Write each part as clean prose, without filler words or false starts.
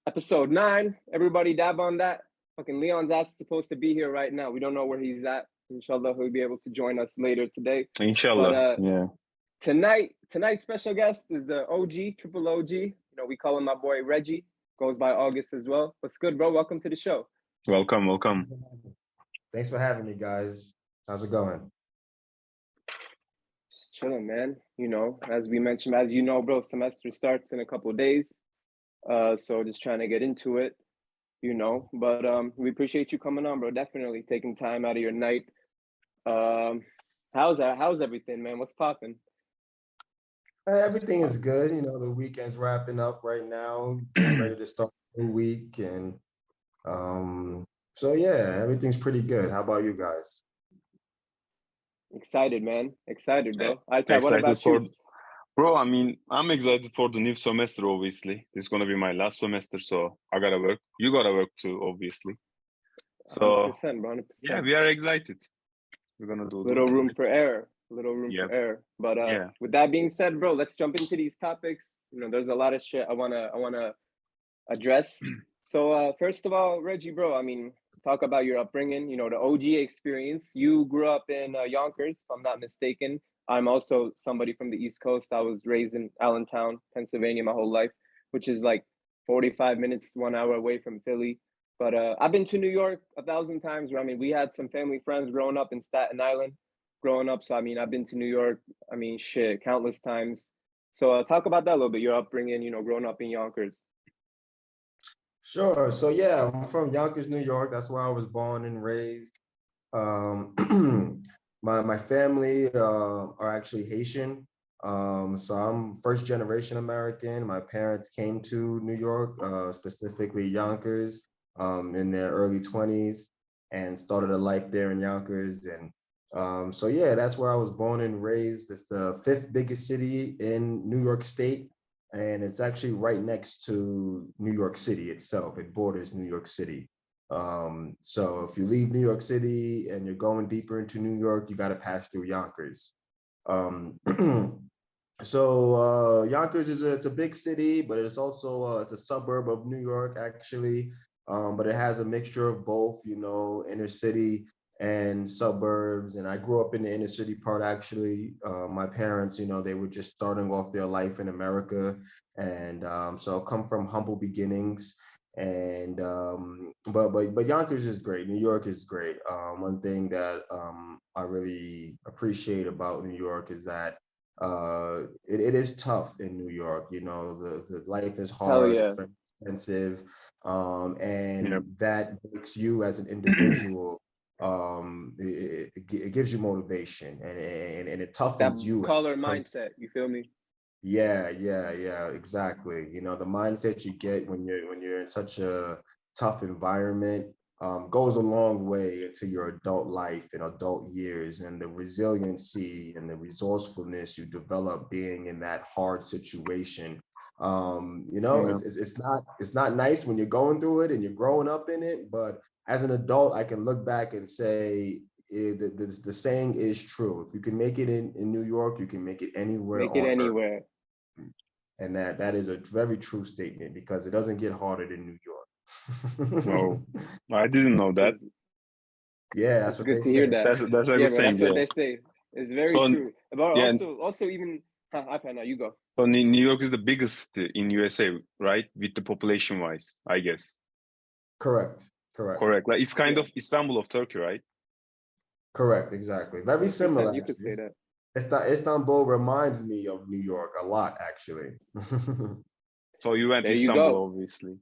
Episode 9. Everybody dab on that. Fucking Leon's ass is supposed to be here right now. We don't know where he's at. Inshallah, he'll be able to join us later today. Inshallah, yeah. Tonight's special guest is the OG, triple OG. You know, we call him my boy Reggie. Goes by August as well. What's good, bro? Welcome to the show. Welcome. Thanks for having me, guys. How's it going? Just chilling, man. You know, as we mentioned, as you know, bro, semester starts in a couple of days. So just trying to get into it, you know. But we appreciate you coming on, bro. Definitely taking time out of your night. How's everything, man? What's popping? Everything is good. You know, the weekend's wrapping up right now. Getting ready to start the new week, and so yeah, everything's pretty good. How about you guys? Excited, man. Excited, bro. Excited what about you? Bro, I mean, I'm excited for the new semester, obviously. This is going to be my last semester, so I got to work. You got to work too, obviously. So, 100%, bro, 100%. Yeah, we are excited. We're going to do little room for error. For error. But with that being said, bro, let's jump into these topics. You know, there's a lot of shit I wanna address. So first of all, Reggie, bro, I mean, talk about your upbringing, you know, the OG experience. You grew up in Yonkers, if I'm not mistaken. I'm also somebody from the East Coast. I was raised in Allentown, Pennsylvania my whole life, which is like 45 minutes, 1 hour away from Philly. But I've been to New York 1,000 times. I mean, we had some family friends growing up in Staten Island. So, I mean, I've been to New York, I mean, shit, countless times. So talk about that a little bit, your upbringing, you know, growing up in Yonkers. Sure. So yeah, I'm from Yonkers, New York. That's where I was born and raised. My family are actually Haitian. So I'm first generation American. My parents came to New York, specifically Yonkers, in their early 20s and started a life there in Yonkers. And so yeah, that's where I was born and raised. It's the 5th biggest city in New York State, and it's actually right next to New York City itself. It borders New York City. So if you leave New York City and you're going deeper into New York, you got to pass through Yonkers. So Yonkers it's a big city, but it's also it's a suburb of New York actually. But it has a mixture of both, you know, inner city and suburbs. And I grew up in the inner city part, actually. My parents, you know, they were just starting off their life in America. And so I come from humble beginnings. And but Yonkers is great. New York is great. One thing that I really appreciate about New York is that it is tough in New York. You know, the life is hard. Yeah. It's very expensive. And that makes you as an individual, it gives you motivation, and it toughens you. Color mindset, you feel me? Yeah, exactly. You know, the mindset you get when you're in such a tough environment goes a long way into your adult life and adult years, and the resiliency and the resourcefulness you develop being in that hard situation. You know, it's not nice when you're going through it and you're growing up in it, but as an adult, I can look back and say the saying is true. If you can make it in New York, you can make it anywhere. Make it anywhere. And that is a very true statement, because it doesn't get harder than New York. No, I didn't know that. Yeah, that's what good they to say. hear that. That's what That's what they say. It's very true. But also even now you go. So New York is the biggest in USA, right? With the population wise, I guess. Correct. Like it's kind of Istanbul of Turkey, right? Correct, exactly. Very similar. You could say that. Istanbul reminds me of New York a lot, actually. So you went to Istanbul, obviously.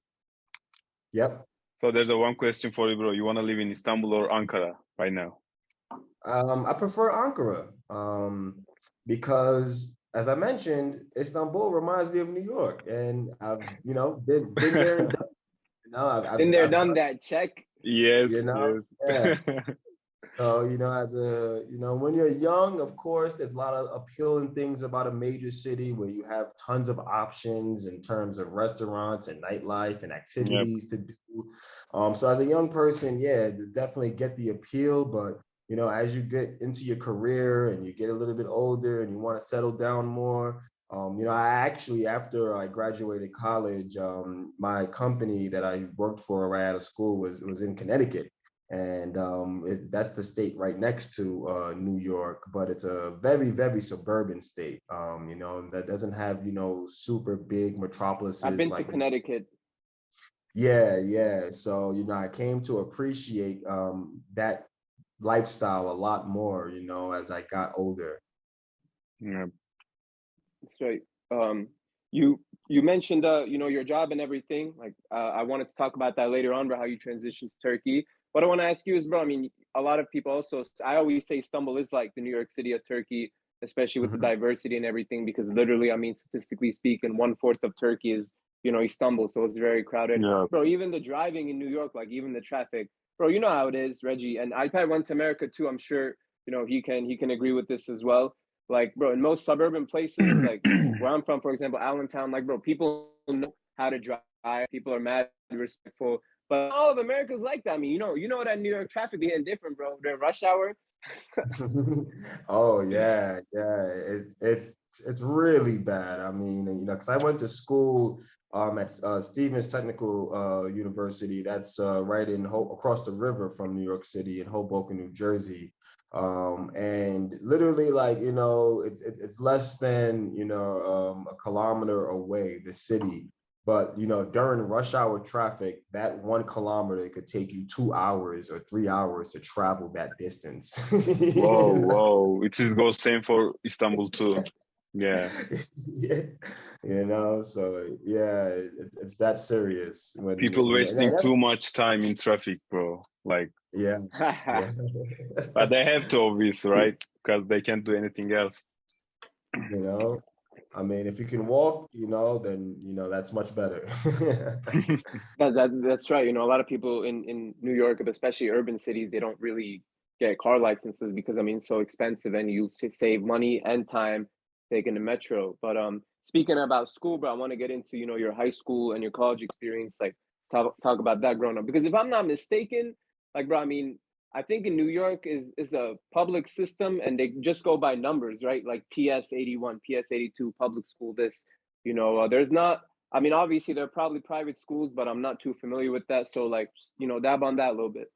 Yep. So there's one question for you, bro. You want to live in Istanbul or Ankara right now? I prefer Ankara because, as I mentioned, Istanbul reminds me of New York, and I've been there and done. I've done that. Check. Yes. Yes. Yeah. So, when you're young, of course, there's a lot of appealing things about a major city where you have tons of options in terms of restaurants and nightlife and activities to do. So as a young person, definitely get the appeal. But, as you get into your career and you get a little bit older and you want to settle down more, I actually, after I graduated college, my company that I worked for right out of school was in Connecticut. And that's the state right next to New York, but it's a very, very suburban state, that doesn't have, super big I've metropolises been to like. Connecticut. Yeah, yeah. So, I came to appreciate that lifestyle a lot more, as I got older. Yeah. That's right. You mentioned your job and everything. Like I wanted to talk about that later on, about how you transitioned to Turkey. What I want to ask you is, bro, I mean, a lot of people also, I always say Istanbul is like the New York City of Turkey, especially with the Mhm. diversity and everything, because literally, I mean, statistically speaking, 1/4 of Turkey is, Istanbul. So it's very crowded. Yeah. Bro, even the driving in New York, like even the traffic, bro, you know how it is, Reggie. And Alper went to America too. I'm sure, he can agree with this as well. Like, bro, in most suburban places, like where I'm from, for example, Allentown, like, bro, people know how to drive. People are mad respectful. But all of America's like that. I mean, that New York traffic be hitting different, bro. During rush hour. Oh yeah, yeah. It's really bad. I mean, because I went to school at Stevens Technical University. That's right in across the river from New York City in Hoboken, New Jersey. And literally, like, it's less than a kilometer away, the city. But during rush hour traffic, that 1 kilometer could take you 2 hours or 3 hours to travel that distance. Whoa, whoa! It is goes same for Istanbul too. Yeah. Yeah. So yeah, it's that serious when People wasting and too much time in traffic, bro. Like, yeah, yeah. but they have to, obviously, right? Because they can't do anything else. you know, I mean, if you can walk, then that's much better. That's right. A lot of people in New York, especially urban cities, they don't really get car licenses because I mean, it's so expensive, and you save money and time taking the metro. But speaking about school, bro, I want to get into your high school and your college experience. Like talk about that growing up, because if I'm not mistaken, like, bro, I mean, I think in New York is a public system, and they just go by numbers, right? Like PS 81, PS 82, public school. This, there's not. I mean, obviously there are probably private schools, but I'm not too familiar with that. So like, dab on that a little bit.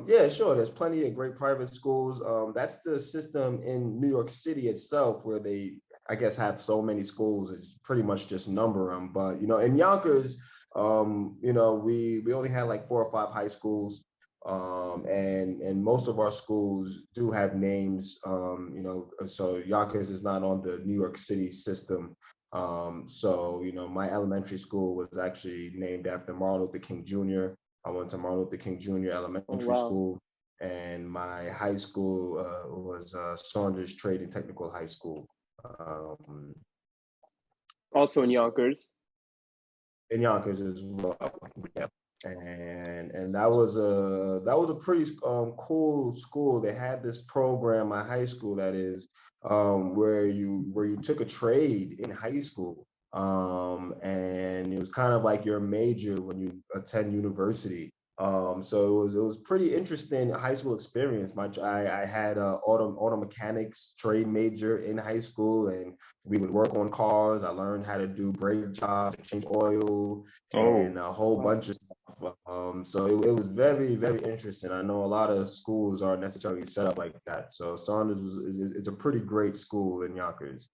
Yeah, sure. There's plenty of great private schools. That's the system in New York City itself, where they, I guess, have so many schools. It's pretty much just number them. But in Yonkers, we only had like 4 or 5 high schools, and most of our schools do have names. So Yonkers is not on the New York City system. So my elementary school was actually named after Martin Luther King Jr. I went to Martin Luther King Jr. Oh Elementary wow. School, and my high school was Saunders Trade and Technical High School. Also in Yonkers. In Yonkers as well. Yeah. And that was a pretty cool school. They had this program, my high school, that is, where you took a trade in high school. And it was kind of like your major when you attend university. So it was pretty interesting high school experience. I had a auto mechanics trade major in high school, and we would work on cars. I learned how to do brake jobs, change oil, and a whole bunch of stuff. So it was very, very interesting. I know a lot of schools aren't necessarily set up like that. So Saunders is a pretty great school in Yonkers.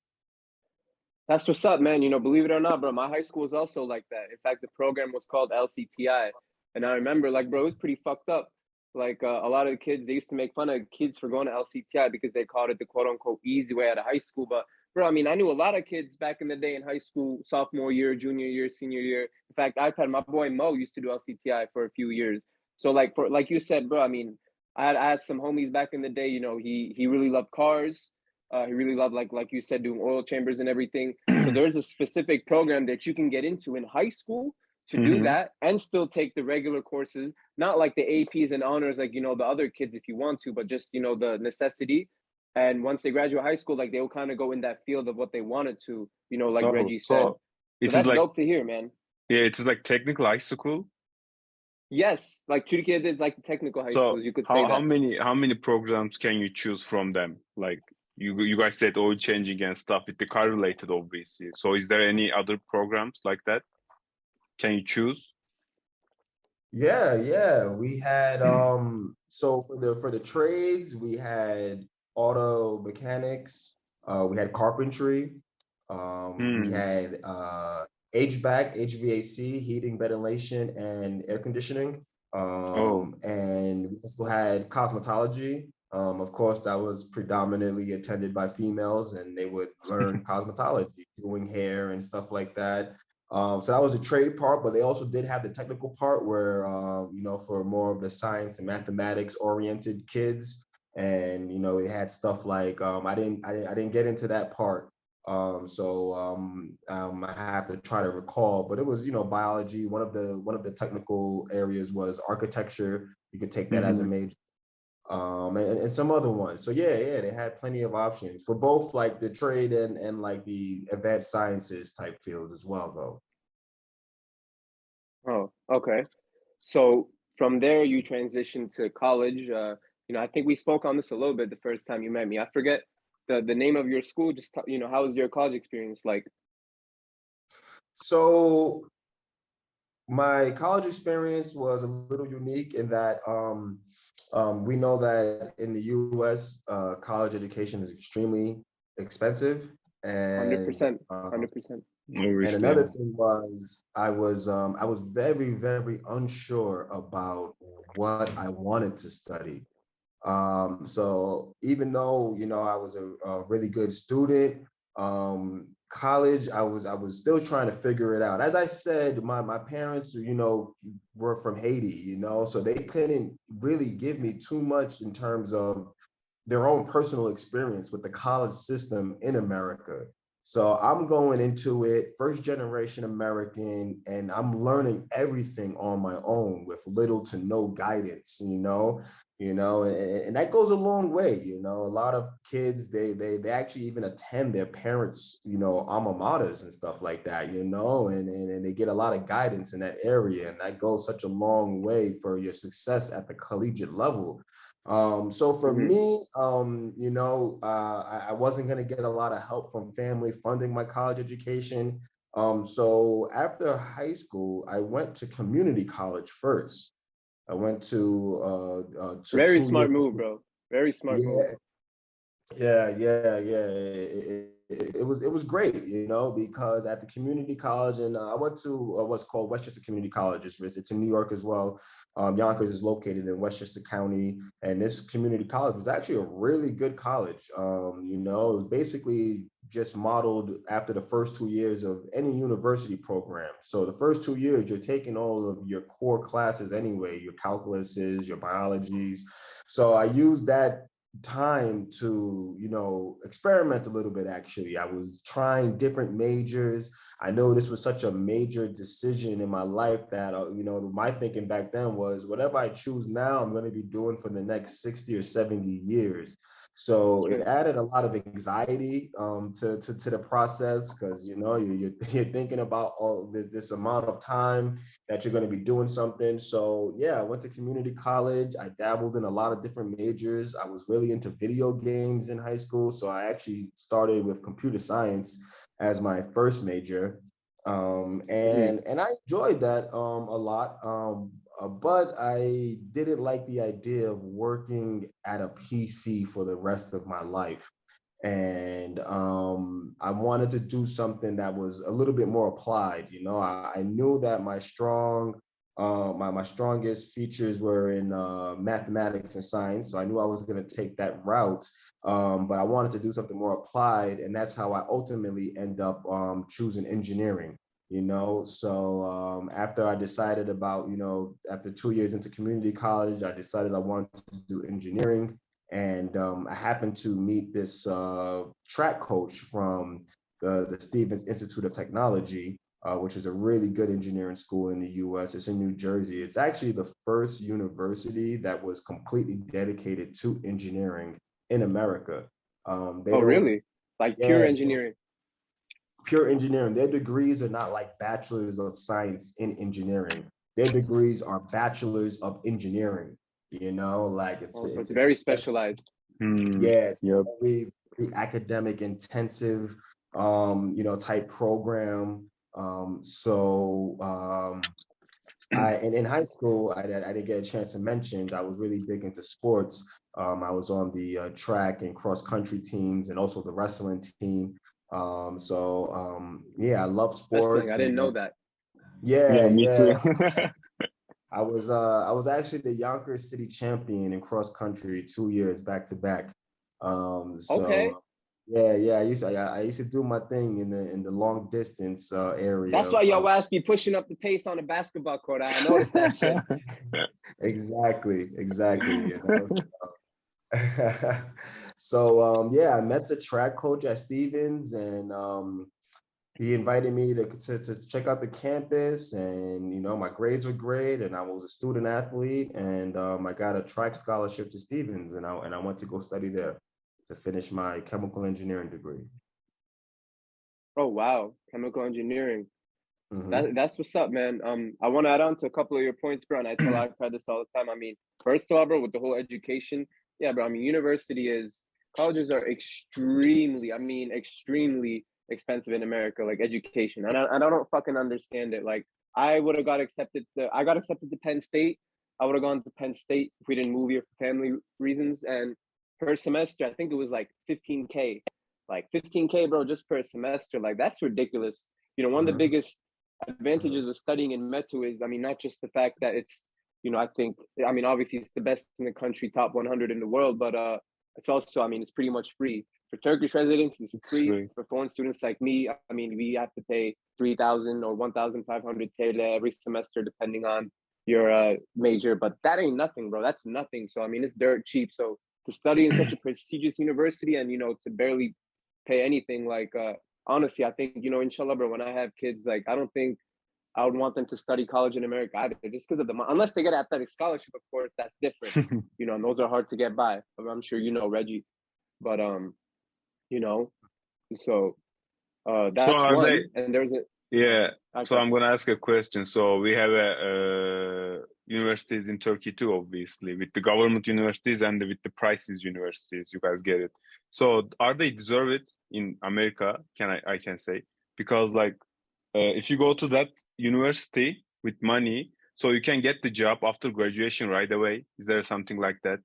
That's what's up, man. Believe it or not, bro, my high school was also like that. In fact, the program was called LCTI. And I remember, like, bro, it was pretty fucked up. Like, a lot of the kids, they used to make fun of kids for going to LCTI because they called it the quote unquote easy way out of high school. But, bro, I mean, I knew a lot of kids back in the day in high school, sophomore year, junior year, senior year. In fact, my boy Mo used to do LCTI for a few years. So, like you said, bro, I mean, I had some homies back in the day, he really loved cars. He really loved, like you said, doing oil chambers and everything. So there's a specific program that you can get into in high school to do that and still take the regular courses, not like the APs and honors, like, the other kids if you want to, but just, the necessity. And once they graduate high school, like, they'll kind of go in that field of what they wanted to, like Reggie said. So So it is that's like, dope to hear, man. yeah, it is like technical high school. Yes, like Turkey is like the technical high So schools, you could say how that. many programs can you choose from them? Like you guys said oil changing and stuff with the car related, obviously. So is there any other programs like that? Can you choose? Yeah. We had so for the trades, we had auto mechanics, we had carpentry, we had HVAC, HVAC, heating, ventilation, and air conditioning. And we also had cosmetology. Of course, that was predominantly attended by females, and they would learn cosmetology, doing hair and stuff like that. So that was the trade part, but they also did have the technical part where, for more of the science and mathematics oriented kids. And, they had stuff like, I didn't get into that part. I have to try to recall, but it was, biology. One of the technical areas was architecture. You could take that as a major. And some other ones. So yeah, they had plenty of options for both like the trade and like the advanced sciences type fields as well, though. Oh, okay. So from there, you transitioned to college. I think we spoke on this a little bit the first time you met me. I forget the name of your school. Just how was your college experience like? So my college experience was a little unique in that we know that in the U.S., college education is extremely expensive, and 100%, 100%. And another thing was I was very, very unsure about what I wanted to study. So even though I was a really good student, college I was still trying to figure it out. As I said, my parents were from Haiti, so they couldn't really give me too much in terms of their own personal experience with the college system in America. So I'm going into it first generation American, and I'm learning everything on my own with little to no guidance, and that goes a long way. A lot of kids, they actually even attend their parents, alma maters and stuff like that, and they get a lot of guidance in that area. And that goes such a long way for your success at the collegiate level. So for me, I wasn't going to get a lot of help from family funding my college education. So after high school, I went to community college first. I went to very smart move, bro. Very smart move. Yeah. It was great, because at the community college, and I went to what's called Westchester Community College. It's in New York as well. Yonkers is located in Westchester County, and this community college was actually a really good college. It was basically just modeled after the first 2 years of any university program. So the first 2 years, you're taking all of your core classes anyway, your calculuses, your biologies. So I used that time to experiment a little bit. Actually, I was trying different majors. I know this was such a major decision in my life that my thinking back then was whatever I choose now, I'm going to be doing for the next 60 or 70 years. So it added a lot of anxiety to the process, because you're thinking about all this amount of time that you're going to be doing something. So yeah, I went to community college. I dabbled in a lot of different majors. I was really into video games in high school, so I actually started with computer science as my first major, and I enjoyed that a lot. But I didn't like the idea of working at a PC for the rest of my life. And I wanted to do something that was a little bit more applied. I knew that my strongest features were in mathematics and science. So I knew I was going to take that route. But I wanted to do something more applied. And that's how I ultimately end up choosing engineering. So after I decided about, after 2 years into community college, I decided I wanted to do engineering. And I happened to meet this track coach from the Stevens Institute of Technology, which is a really good engineering school in the US. It's in New Jersey. It's actually the first university that was completely dedicated to engineering in America. Really? Like pure engineering? Pure engineering. Their degrees are not like bachelors of science in engineering. Their degrees are bachelors of engineering. Like it's very specialized. Yeah, it's very, academic intensive, you know, type program. And in high school, I didn't get a chance to mention, I was really big into sports. I was on the track and cross country teams and also the wrestling team. Yeah, I love Wrestling, sports. I didn't And know that. yeah, me too. yeah. I was actually the Yonkers city champion in cross country 2 years back to back. Okay. Yeah. I used to do my thing in the long distance area That's why your ass be pushing up the pace on the basketball court. I noticed that shit. Exactly. You know. Yeah, I met the track coach at Stevens, and he invited me to check out the campus, and you know, my grades were great, and I was a student athlete, and I got a track scholarship to Stevens, and I went to go study there to finish my chemical engineering degree. Oh wow, chemical engineering. Mm-hmm. That's what's up, man. I want to add on to a couple of your points, bro. And I tell Alper this all the time. I mean, first of all, bro, with the whole education, yeah, bro. I mean, colleges are extremely expensive in America, like education. And I don't fucking understand it. Like, I got accepted to Penn State. I would have gone to Penn State if we didn't move here for family reasons. And per semester, I think it was like 15K. Like 15K, bro, just per semester. Like, that's ridiculous. You know, one of the biggest advantages of studying in Metu is, I mean, not just the fact that it's, you know, obviously it's the best in the country, top 100 in the world, but it's also, I mean, it's pretty much free. For Turkish residents, it's free. For foreign students like me, I mean, we have to pay 3,000 or 1,500 TL every semester, depending on your major, but that ain't nothing, bro. That's nothing. So, I mean, it's dirt cheap. So to study in such a prestigious university and, you know, to barely pay anything, like, honestly, I think, you know, inshallah, bro, when I have kids, like, I don't think I would want them to study college in America either, just because of unless they get athletic scholarship, of course, that's different, you know, and those are hard to get by. I'm sure you know, Reggie, but you know, so that's one. And there's a So I'm gonna ask a question. So we have universities in Turkey too, obviously, with the government universities and with the prices universities. You guys get it. So are they deserve it in America? I can say, because like if you go to that university with money, so you can get the job after graduation right away. Is there something like that?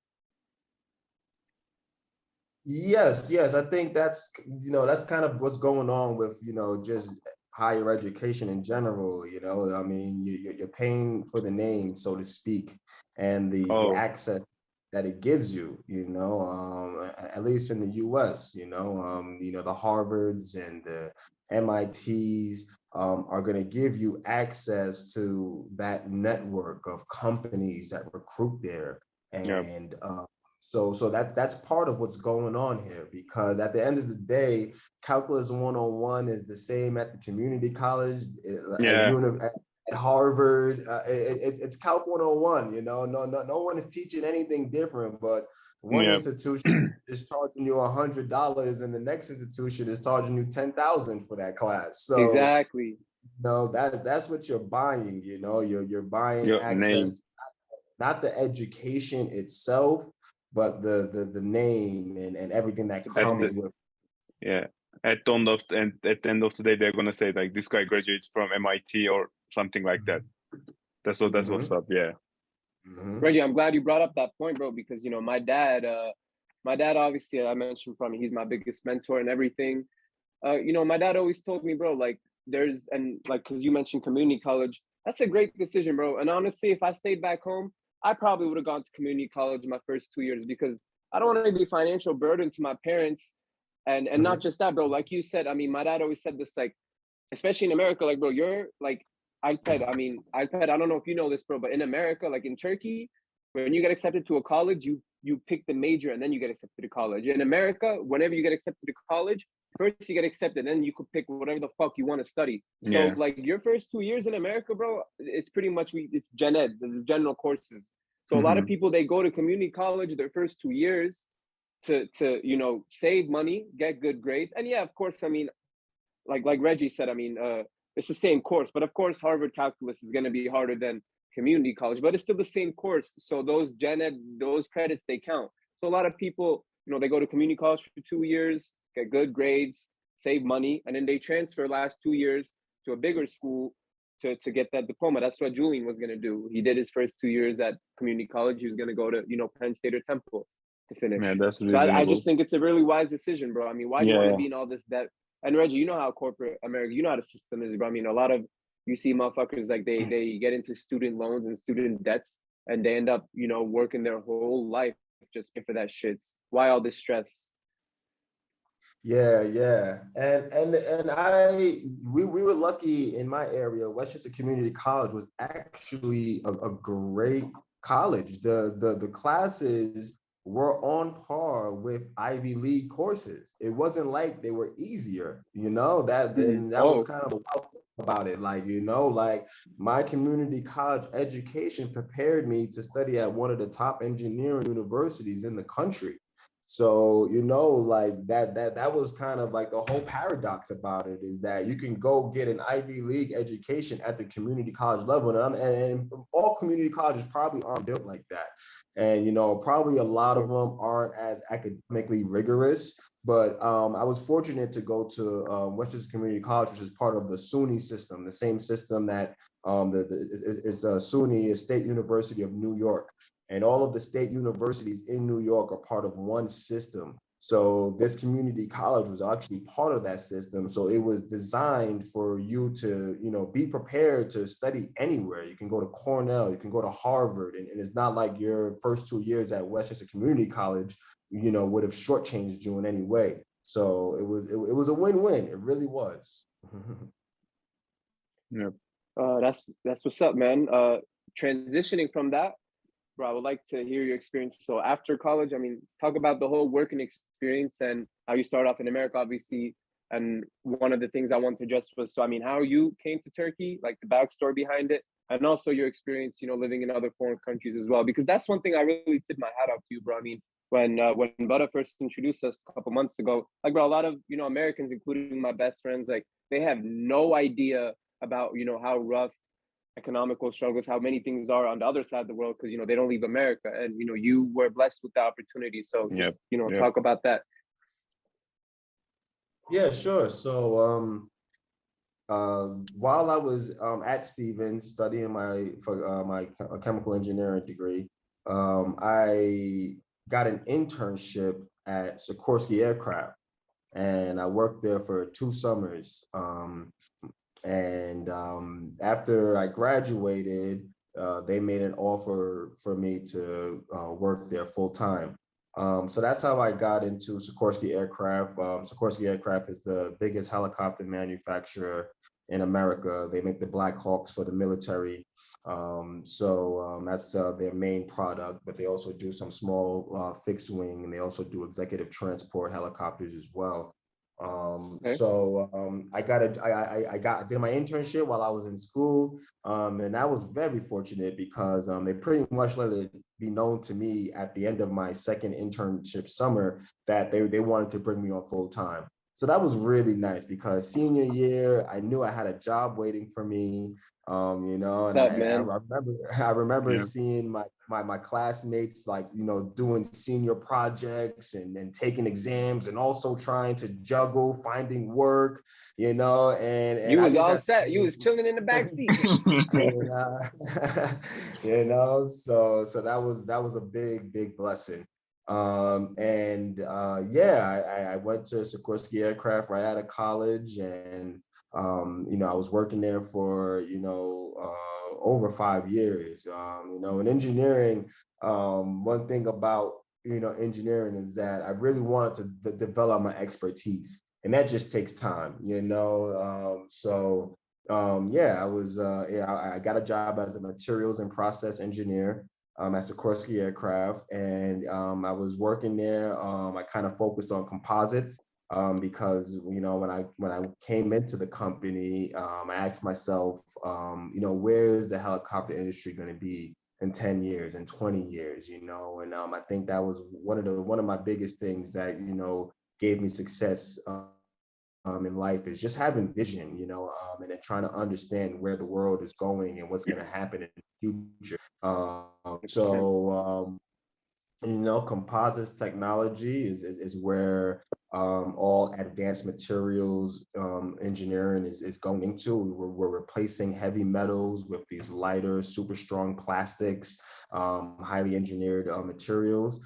Yes. I think that's, you know, that's kind of what's going on with, you know, just higher education in general. You know, I mean, you're paying for the name, so to speak, and the access that it gives you. You know, at least in the U.S. You know, the Harvards and the MITs are going to give you access to that network of companies that recruit there, and So that's part of what's going on here, because at the end of the day, calculus 101 is the same at the community college, at Harvard. It's Calc 101. You know, no one is teaching anything different, but one institution is charging you $100, and the next institution is charging you 10,000 for that class. So exactly. No, that's what you're buying. You know, you're buying access to not the education itself, but the name and everything that comes with. Yeah. At the end of the day, they're gonna say like, this guy graduates from MIT or something like that. That's what's up. Yeah. Reggie, I'm glad you brought up that point, bro, because, you know, my dad obviously, I mentioned from he's my biggest mentor and everything. You know, my dad always told me, bro, like, because you mentioned community college, that's a great decision, bro. And honestly, if I stayed back home, I probably would have gone to community college my first 2 years, because I don't want to be a financial burden to my parents. And not just that, bro. Like you said, I mean, my dad always said this, like, especially in America, like, bro, you're like iPad. I don't know if you know this, bro, but in America, like in Turkey, when you get accepted to a college, you pick the major and then you get accepted to college. In America, whenever you get accepted to college, first you get accepted, then you could pick whatever the fuck you want to study. So like your first 2 years in America, bro, it's pretty much it's gen ed, it's general courses. So a lot of people, they go to community college their first 2 years to you know, save money, get good grades. And yeah, of course, I mean, like Reggie said, I mean, it's the same course, but of course Harvard calculus is going to be harder than community college, but it's still the same course. So those gen ed, those credits, they count. So a lot of people, they go to community college for 2 years, get good grades, save money, and then they transfer last 2 years to a bigger school to get that diploma. That's what Julian was going to do. He did his first 2 years at community college. He was going to go to, Penn State or Temple to finish. Yeah, that's So reasonable. I just think it's a really wise decision, bro. I mean, why do you want to be in all this debt? And Reggie, you know how corporate America, you know how the system is, bro. I mean, a lot of, you see motherfuckers like they get into student loans and student debts, and they end up, working their whole life just for that shit. Why all this stress? Yeah, and we were lucky in my area. Westchester Community College was actually a great college. The classes were on par with Ivy League courses. It wasn't like they were easier, that was kind of the wild thing about it. Like, like my community college education prepared me to study at one of the top engineering universities in the country. So, like that was kind of like the whole paradox about it, is that you can go get an Ivy League education at the community college level. And all community colleges probably aren't built like that. And, probably a lot of them aren't as academically rigorous. But I was fortunate to go to Westchester Community College, which is part of the SUNY system, the same system that SUNY is State University of New York. And all of the state universities in New York are part of one system. So this community college was actually part of that system. So it was designed for you to, be prepared to study anywhere. You can go to Cornell, you can go to Harvard, and it's not like your first 2 years at Westchester Community College, would have shortchanged you in any way. So it was a win-win. It really was. Yep. That's what's up, man. Transitioning from that, bro, I would like to hear your experience. So after college, I mean, talk about the whole working experience and how you started off in America, obviously. And one of the things I wanted to address was, so I mean, how you came to Turkey, like the backstory behind it, and also your experience, living in other foreign countries as well. Because that's one thing I really tip my hat off to you, bro. I mean, when Buddha first introduced us a couple months ago, like, bro, a lot of, Americans, including my best friends, like, they have no idea about, how rough economical struggles, how many things are on the other side of the world, because they don't leave America, and you were blessed with the opportunity. So just talk about that. Yeah, sure. So while I was at Stevens studying my chemical engineering degree, I got an internship at Sikorsky Aircraft, and I worked there for 2 summers. And after I graduated, they made an offer for me to work there full time. So that's how I got into Sikorsky Aircraft. Sikorsky Aircraft is the biggest helicopter manufacturer in America. They make the Black Hawks for the military. So that's their main product, but they also do some small fixed wing, and they also do executive transport helicopters as well. So I did my internship while I was in school, and I was very fortunate because they pretty much let it be known to me at the end of my second internship summer that they wanted to bring me on full time. So that was really nice because senior year, I knew I had a job waiting for me. And I remember seeing my classmates, like, doing senior projects and taking exams, and also trying to juggle finding work, and you was all set. You was chilling in the back seat. So that was a big blessing. I went to Sikorsky Aircraft right out of college, and I was working there for over 5 years. In engineering, one thing about engineering is that I really wanted to develop my expertise, and that just takes time. I got a job as a materials and process engineer at Sikorsky Aircraft, and I was working there. I kind of focused on composites because when I came into the company, I asked myself, where's the helicopter industry going to be in 10 years, in 20 years, and I think that was one of my biggest things that gave me success in life, is just having vision, and then trying to understand where the world is going and what's going to happen in the future. Composites technology is where all advanced materials engineering is going into. We're replacing heavy metals with these lighter, super strong plastics, highly engineered materials.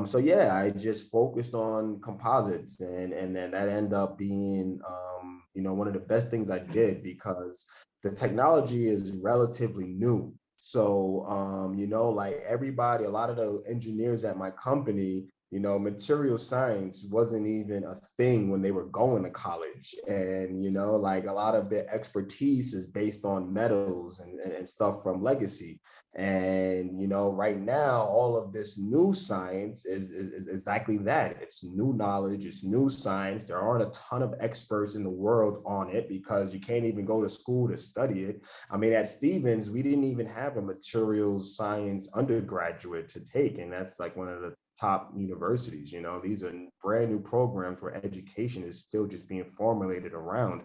So yeah, I just focused on composites, and that ended up being one of the best things I did, because the technology is relatively new. So, like everybody, a lot of the engineers at my company, material science wasn't even a thing when they were going to college. And, like a lot of their expertise is based on metals and stuff from legacy. And, right now, all of this new science is exactly that. It's new knowledge, it's new science. There aren't a ton of experts in the world on it because you can't even go to school to study it. I mean, at Stevens, we didn't even have a materials science undergraduate to take. And that's like one of the top universities. These are brand new programs where education is still just being formulated around.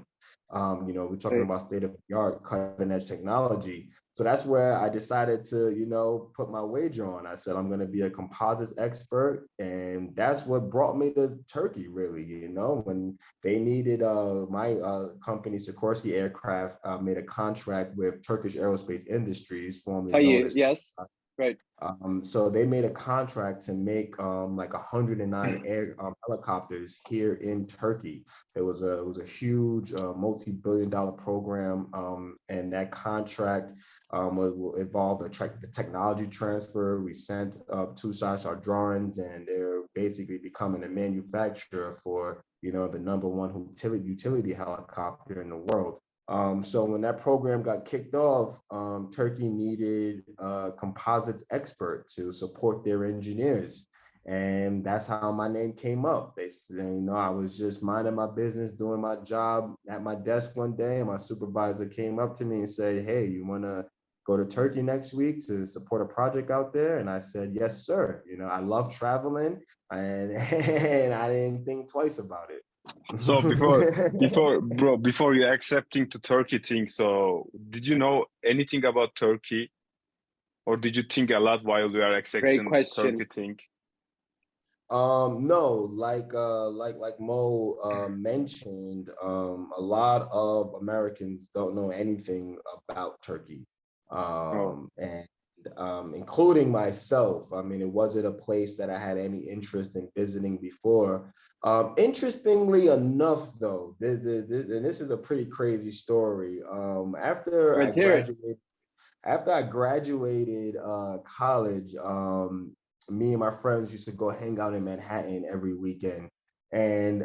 We're talking about state of the art, cutting edge technology. So that's where I decided to, put my wager on. I said, I'm going to be a composites expert. And that's what brought me to Turkey, really. When they needed my company, Sikorsky Aircraft, made a contract with Turkish Aerospace Industries, formerly known as. Yes, right. So they made a contract to make like 109 helicopters here in Turkey. It was a huge multi-billion-dollar program, and that contract will involve the technology transfer. We sent two shots our drawings, and they're basically becoming a manufacturer for the number one utility helicopter in the world. So when that program got kicked off, Turkey needed a composites expert to support their engineers. And that's how my name came up. They said, I was just minding my business, doing my job at my desk one day, and my supervisor came up to me and said, hey, you want to go to Turkey next week to support a project out there? And I said, yes, sir. I love traveling, and, and I didn't think twice about it. So before you accepting the Turkey thing, so did you know anything about Turkey, or did you think a lot while you are accepting Turkey thing? No, like Mo mentioned, a lot of Americans don't know anything about Turkey, and including myself. I mean, it wasn't a place that I had any interest in visiting before. Interestingly enough, though, this is a pretty crazy story. After I graduated college, me and my friends used to go hang out in Manhattan every weekend. And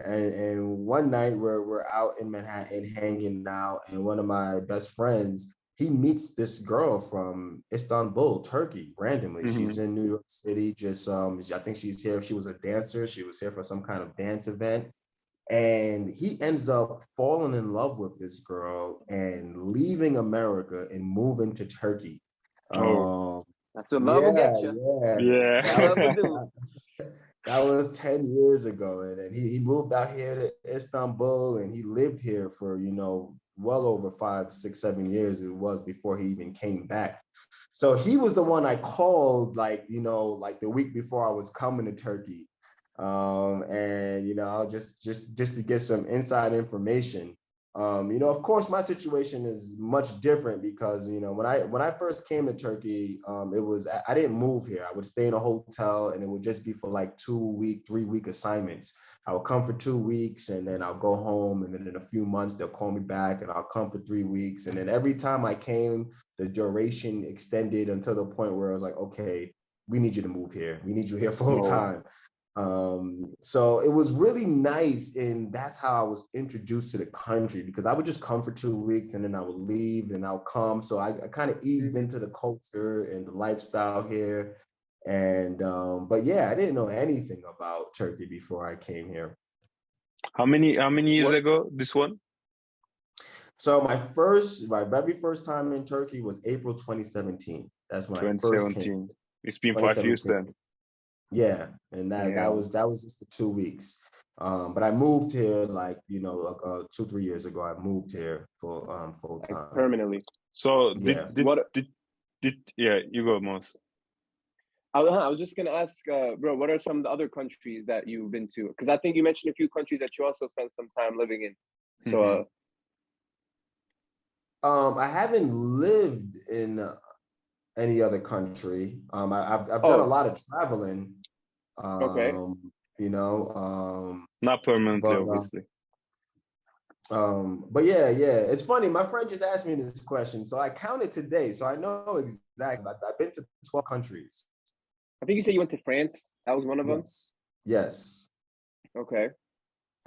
one night we're out in Manhattan hanging out, and one of my best friends, he meets this girl from Istanbul, Turkey, randomly. Mm-hmm. She's in New York City, just I think she's here. She was a dancer. She was here for some kind of dance event. And he ends up falling in love with this girl and leaving America and moving to Turkey. That's what love will get you. Yeah. That was 10 years ago. And he moved out here to Istanbul, and he lived here for, well over 5, 6, 7 years. It was before he even came back. So he was the one I called, like the week before I was coming to Turkey. And just to get some inside information. Of course, my situation is much different because when I first came to Turkey, I didn't move here. I would stay in a hotel, and it would just be for like 2-week, 3-week assignments. I would come for 2 weeks, and then I'll go home, and then in a few months they'll call me back, and I'll come for 3 weeks, and then every time I came, the duration extended until the point where I was like, okay, we need you to move here. We need you here full time. So it was really nice, and that's how I was introduced to the country, because I would just come for 2 weeks and then I would leave and I'll come. So I kind of eased into the culture and the lifestyle here. And but yeah, I didn't know anything about Turkey before I came here. How many years ago this one? So my very first time in Turkey was April 2017. That's when I first came. It's been 5 years then. Yeah, and that was just for 2 weeks. But I moved here 2-3 years ago. I moved here full time permanently. So you go, Muaz. I was just gonna ask, bro, what are some of the other countries that you've been to? Because I think you mentioned a few countries that you also spent some time living in. So, I haven't lived in any other country. I've done a lot of traveling. Okay. You know, not permanently, obviously. But yeah, it's funny. My friend just asked me this question, so I counted today, so I know exactly. I've been to 12 countries. I think you said you went to France. That was one of them. Yes. Okay.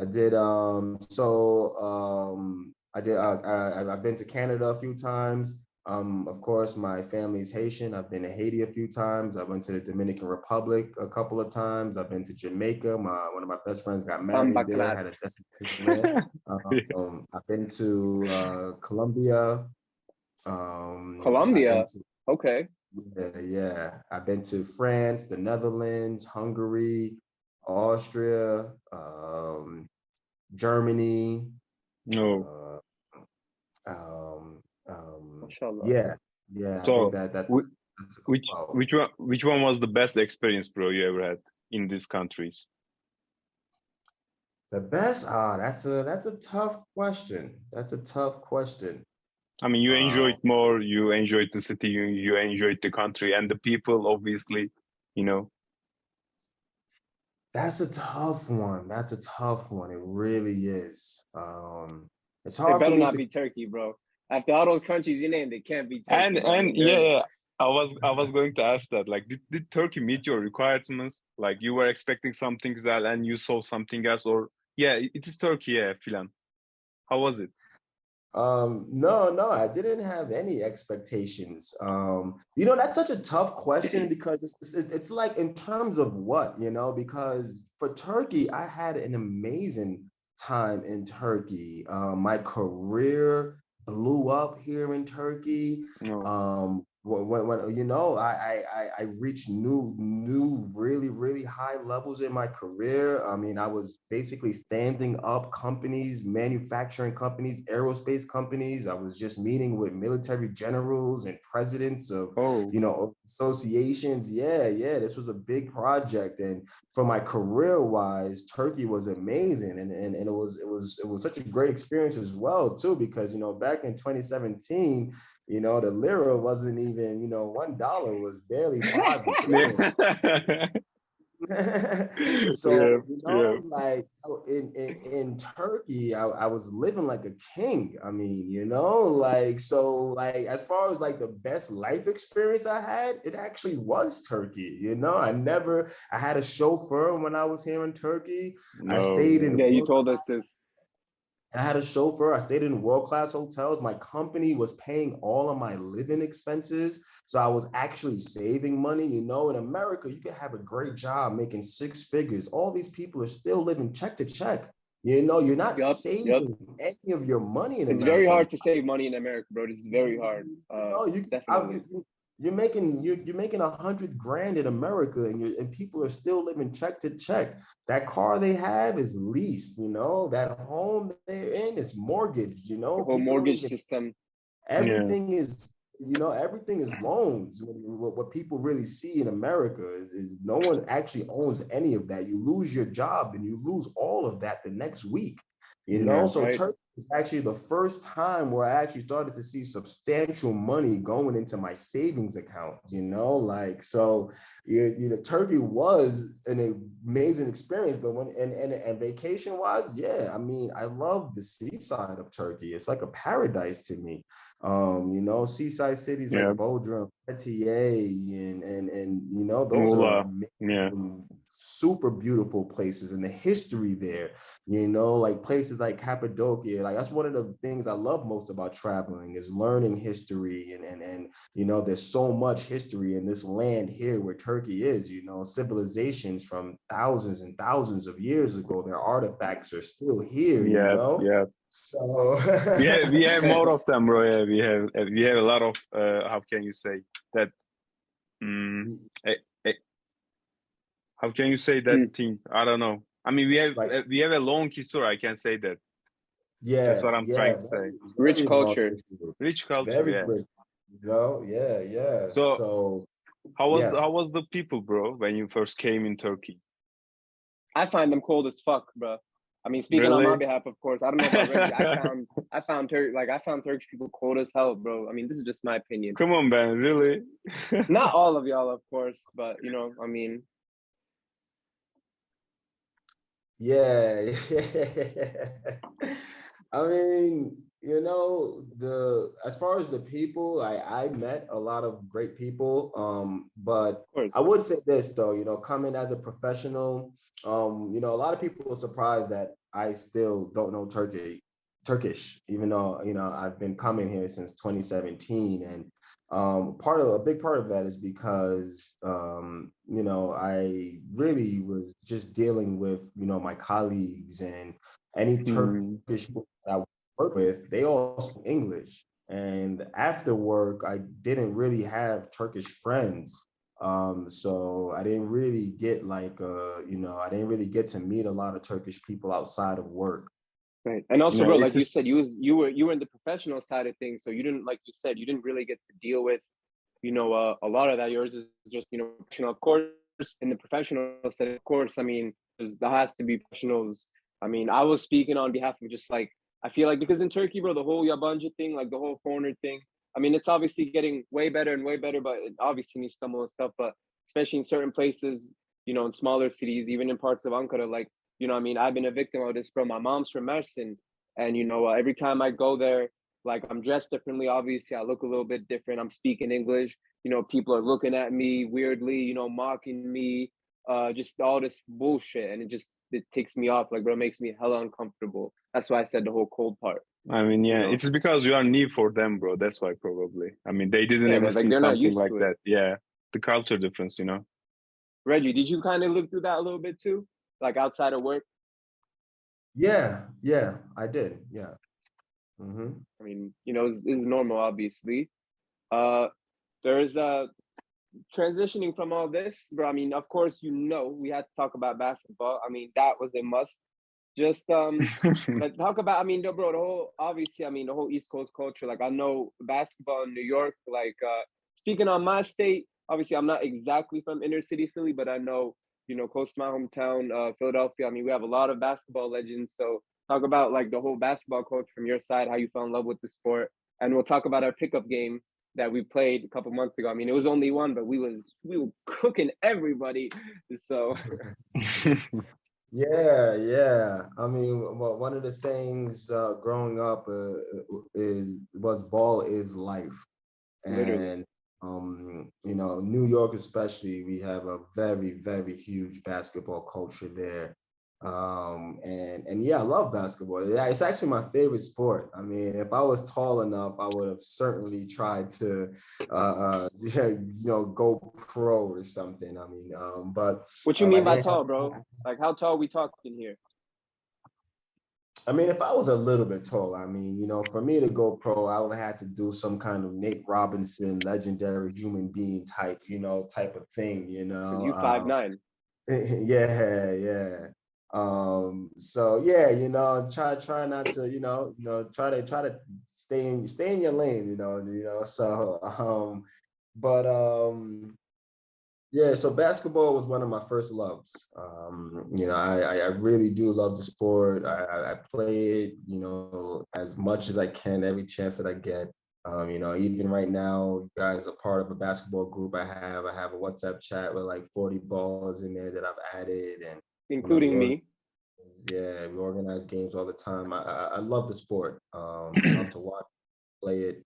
I did. I did. I've been to Canada a few times. Of course, my family's Haitian. I've been to Haiti a few times. I went to the Dominican Republic a couple of times. I've been to Jamaica. One of my best friends got married there. Had a destination there. I've been to Colombia. Colombia. Okay. Yeah. I've been to France, the Netherlands, Hungary, Austria, Germany. No. Yeah. So I think which one was the best experience, bro, you ever had in these countries? The best? That's a tough question. That's a tough question. I mean, you enjoyed more. You enjoyed the city. You enjoyed the country and the people, obviously. You know. That's a tough one. That's a tough one. It really is. It's hard for me to. It better not be Turkey, bro. After all those countries you named, it can't be Turkey. And yeah, I was going to ask that. Like, did Turkey meet your requirements? Like, you were expecting something else and you saw something else, or yeah, it is Turkey, yeah, filan. How was it? No, I didn't have any expectations. That's such a tough question because it's like in terms of what, because for Turkey, I had an amazing time in Turkey. My career blew up here in Turkey. When I reached new really high levels in my career. I mean, I was basically standing up companies, manufacturing companies, aerospace companies. I was just meeting with military generals and presidents of associations. Yeah, this was a big project, and for my career wise, Turkey was amazing, and it was such a great experience as well too, because back in 2017. The lira wasn't even, $1 was barely $5. So, like in Turkey, I was living like a king. I mean, as far as like the best life experience I had, it actually was Turkey. I had a chauffeur when I was here in Turkey. I stayed in. Yeah, you told us this. I had a chauffeur. I stayed in world-class hotels. My company was paying all of my living expenses. So I was actually saving money. In America, you can have a great job making 6 figures. All these people are still living check to check. You're not saving any of your money in America. It's very hard to save money in America, bro. It's very hard. Definitely. You're making $100,000 in America, and people are still living check to check. That car they have is leased, that home they're in is mortgaged, the whole mortgage system. Everything is, everything is loans. What people really see in America is no one actually owns any of that. You lose your job and you lose all of that the next week. So right. Turkey is actually the first time where I actually started to see substantial money going into my savings account, Turkey was an amazing experience, but and vacation wise, yeah, I mean, I love the seaside of Turkey. It's like a paradise to me. Seaside cities like Bodrum, Fethiye, and those are amazing, super beautiful places, and the history there, like places like Cappadocia. Like that's one of the things I love most about traveling is learning history, and there's so much history in this land here where Turkey is. Civilizations from thousands and thousands of years ago, their artifacts are still here. Yeah. So we have more of them, bro. Yeah, we have a lot of how can you say that? How can you say that thing? I don't know. I mean, we have a long history. I can say that. Yeah, that's what I'm trying to say. Rich culture. Rich culture. Very rich. Yeah. So How was the people, bro, when you first came in Turkey? I find them cold as fuck, bro. I mean, speaking on my behalf, of course. I don't know about Reggie. I found Turkish people cold as hell, bro. I mean, this is just my opinion. Come on, man, really? Not all of y'all, of course, but you know, I mean. Yeah. I mean, you know, as far as the people, I met a lot of great people. But I would say this though, you know, coming as a professional, you know, a lot of people are surprised that I still don't know Turkish, even though, you know, I've been coming here since 2017. And a big part of that is because you know, I really was just dealing with, you know, my colleagues and any Turkish people that I work with, they all speak English. And after work, I didn't really have Turkish friends. So I didn't really get like you know, I didn't really get to meet a lot of Turkish people outside of work. Right. And also, bro, like you said, you were in the professional side of things. So you didn't, like you said, you didn't really get to deal with, you know, a lot of that. Yours is just, you know, of course, in the professional setting, of course, I mean, there has to be professionals. I mean, I was speaking on behalf of just like, I feel like because in Turkey, bro, the whole yabancı thing, like the whole foreigner thing, I mean, it's obviously getting way better and way better, but it obviously needs stumble and stuff. But especially in certain places, you know, in smaller cities, even in parts of Ankara, like, you know, I mean, I've been a victim of this, bro. My mom's from Mersin, and you know, every time I go there, like I'm dressed differently. Obviously, I look a little bit different. I'm speaking English. You know, people are looking at me weirdly. You know, mocking me. Just all this bullshit, and it takes me off. Like, bro, it makes me hella uncomfortable. That's why I said the whole cold part. I mean, yeah, you know? It's because you are new for them, bro. That's why probably. I mean, they didn't ever see something like that. Yeah, the culture difference, you know. Reggie, did you kind of live through that a little bit too, like outside of work? Yeah, I did. Yeah. Mm-hmm. I mean, you know, it's normal, obviously. There's transitioning from all this, bro. I mean, of course, you know, we had to talk about basketball. I mean, that was a must. Just but talk about, I mean, bro, the whole, obviously, I mean, the whole East Coast culture. Like, I know basketball in New York. Like, speaking on my state, obviously, I'm not exactly from inner city Philly, but I know, you know, close to my hometown, Philadelphia. I mean, we have a lot of basketball legends. So talk about like the whole basketball culture from your side, how you fell in love with the sport, and we'll talk about our pickup game that we played a couple months ago. I mean, it was only one, but we were cooking everybody. So yeah. I mean, well, one of the sayings growing up was ball is life, and literally. You know, New York especially, we have a very, very huge basketball culture there. And yeah, I love basketball. Yeah, it's actually my favorite sport. I mean, if I was tall enough, I would have certainly tried to, you know, go pro or something. I mean, but what you mean by tall, bro? Like, how tall we talking here? I mean, if I was a little bit tall, I mean, you know, for me to go pro, I would have had to do some kind of Nate Robinson, legendary human being type, you know, type of thing, you know. You 5'9". Yeah. So yeah, you know, try not to, you know, try to stay in your lane, you know. So but yeah, so basketball was one of my first loves. You know, I really do love the sport. I play it, you know, as much as I can, every chance that I get. You know, even right now, you guys are part of a basketball group I have a WhatsApp chat with like 40 balls in there that I've added, and including me. Yeah, we organize games all the time. I love the sport. Love to watch, play it.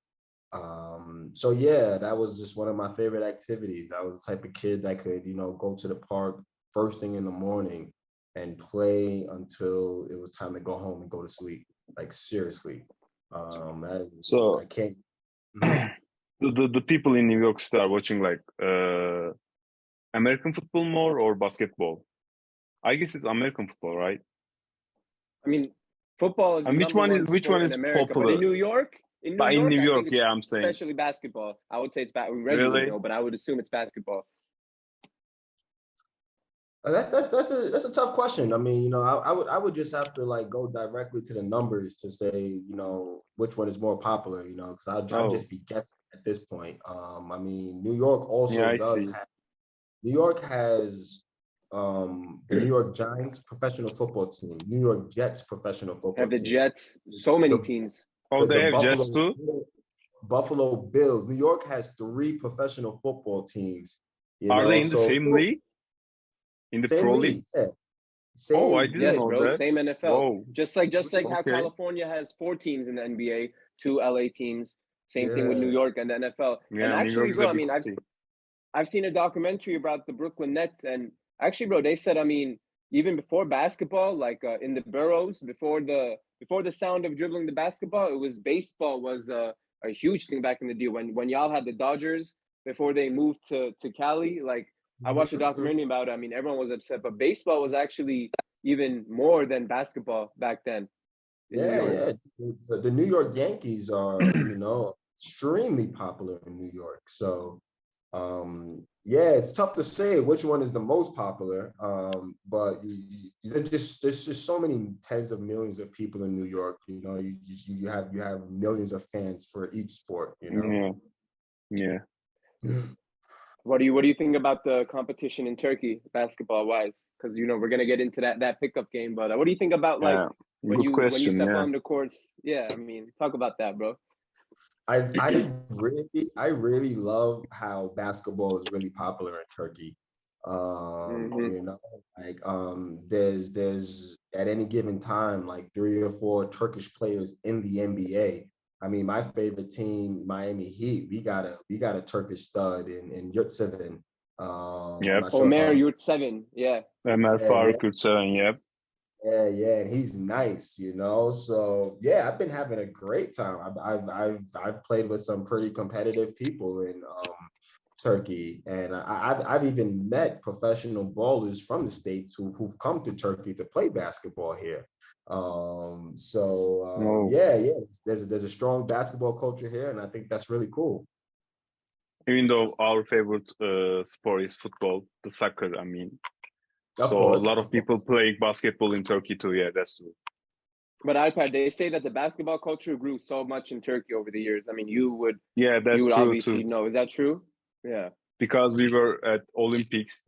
So yeah, that was just one of my favorite activities. I was the type of kid that could, you know, go to the park first thing in the morning and play until it was time to go home and go to sleep. Like seriously. So I can't. the people in New York start watching like American football more or basketball? I guess it's American football, right? I mean, football is and which one is America, popular? But in New York, I think yeah, I'm saying especially basketball. I would say it's Reggie would know, but I would assume it's basketball. That's a tough question. I mean, I would just have to like go directly to the numbers to say, which one is more popular, because I'd just be guessing at this point. I mean, New York also does have. New York has the New York Giants professional football team, New York Jets professional football team. Have the Jets, so many teams. They have Jets too? Buffalo Bills. New York has 3 professional football teams. Are they in the same league? In the pro league? Yeah. Same, I didn't know bro, that. same NFL. Whoa. Just like how California has 4 teams in the NBA, 2 LA teams. Same thing with New York and the NFL. Yeah, and actually, bro, I mean, I've seen a documentary about the Brooklyn Nets, and actually, bro, they said, I mean, even before basketball, like in the boroughs, before the sound of dribbling the basketball, it was baseball was a huge thing back in the day when y'all had the Dodgers before they moved to Cali. Like I watched a documentary about it. I mean, everyone was upset, but baseball was actually even more than basketball back then. Yeah. The New York Yankees are, extremely popular in New York. So, it's tough to say which one is the most popular. But there's just so many tens of millions of people in New York. You have millions of fans for each sport. Yeah. What do you think about the competition in Turkey, basketball wise? Because we're gonna get into that pickup game, but what do you think about like when you step on the courts? Yeah, I mean, talk about that, bro. I really love how basketball is really popular in Turkey. There's at any given time like 3 or 4 Turkish players in the NBA. I mean, my favorite team, Miami Heat, we got a Turkish stud in Yurtseven. Ömer Yurtseven, yeah. Ömer Faruk Yurtseven, yep. Yeah, and he's nice, So I've been having a great time. I've played with some pretty competitive people in Turkey, and I've even met professional ballers from the States who've come to Turkey to play basketball here. There's a strong basketball culture here, and I think that's really cool. Even though our favorite sport is football, the soccer, I mean. Of course, a lot of people play basketball in Turkey too. Yeah, that's true. But Alper, they say that the basketball culture grew so much in Turkey over the years. I mean, you would true obviously too. know. Is that true? Yeah. Because we were at Olympics,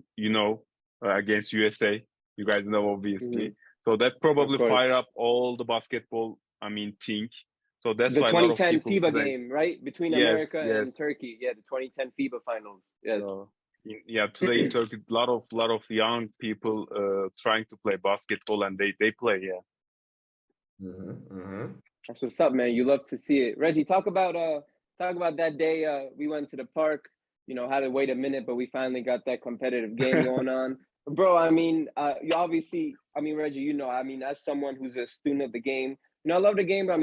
against USA. You guys know, obviously. Mm-hmm. So that probably fired up all the basketball, thing. So that's the why 2010 a lot of people FIBA game, right? Between America and Turkey. Yeah, the 2010 FIBA finals. Yes. Today in Turkey, a lot of young people trying to play basketball, and they play, That's what's up, man. You love to see it. Reggie, talk about that day we went to the park. Had to wait a minute, but we finally got that competitive game going on. Bro, I mean, you obviously, Reggie, as someone who's a student of the game, I love the game, but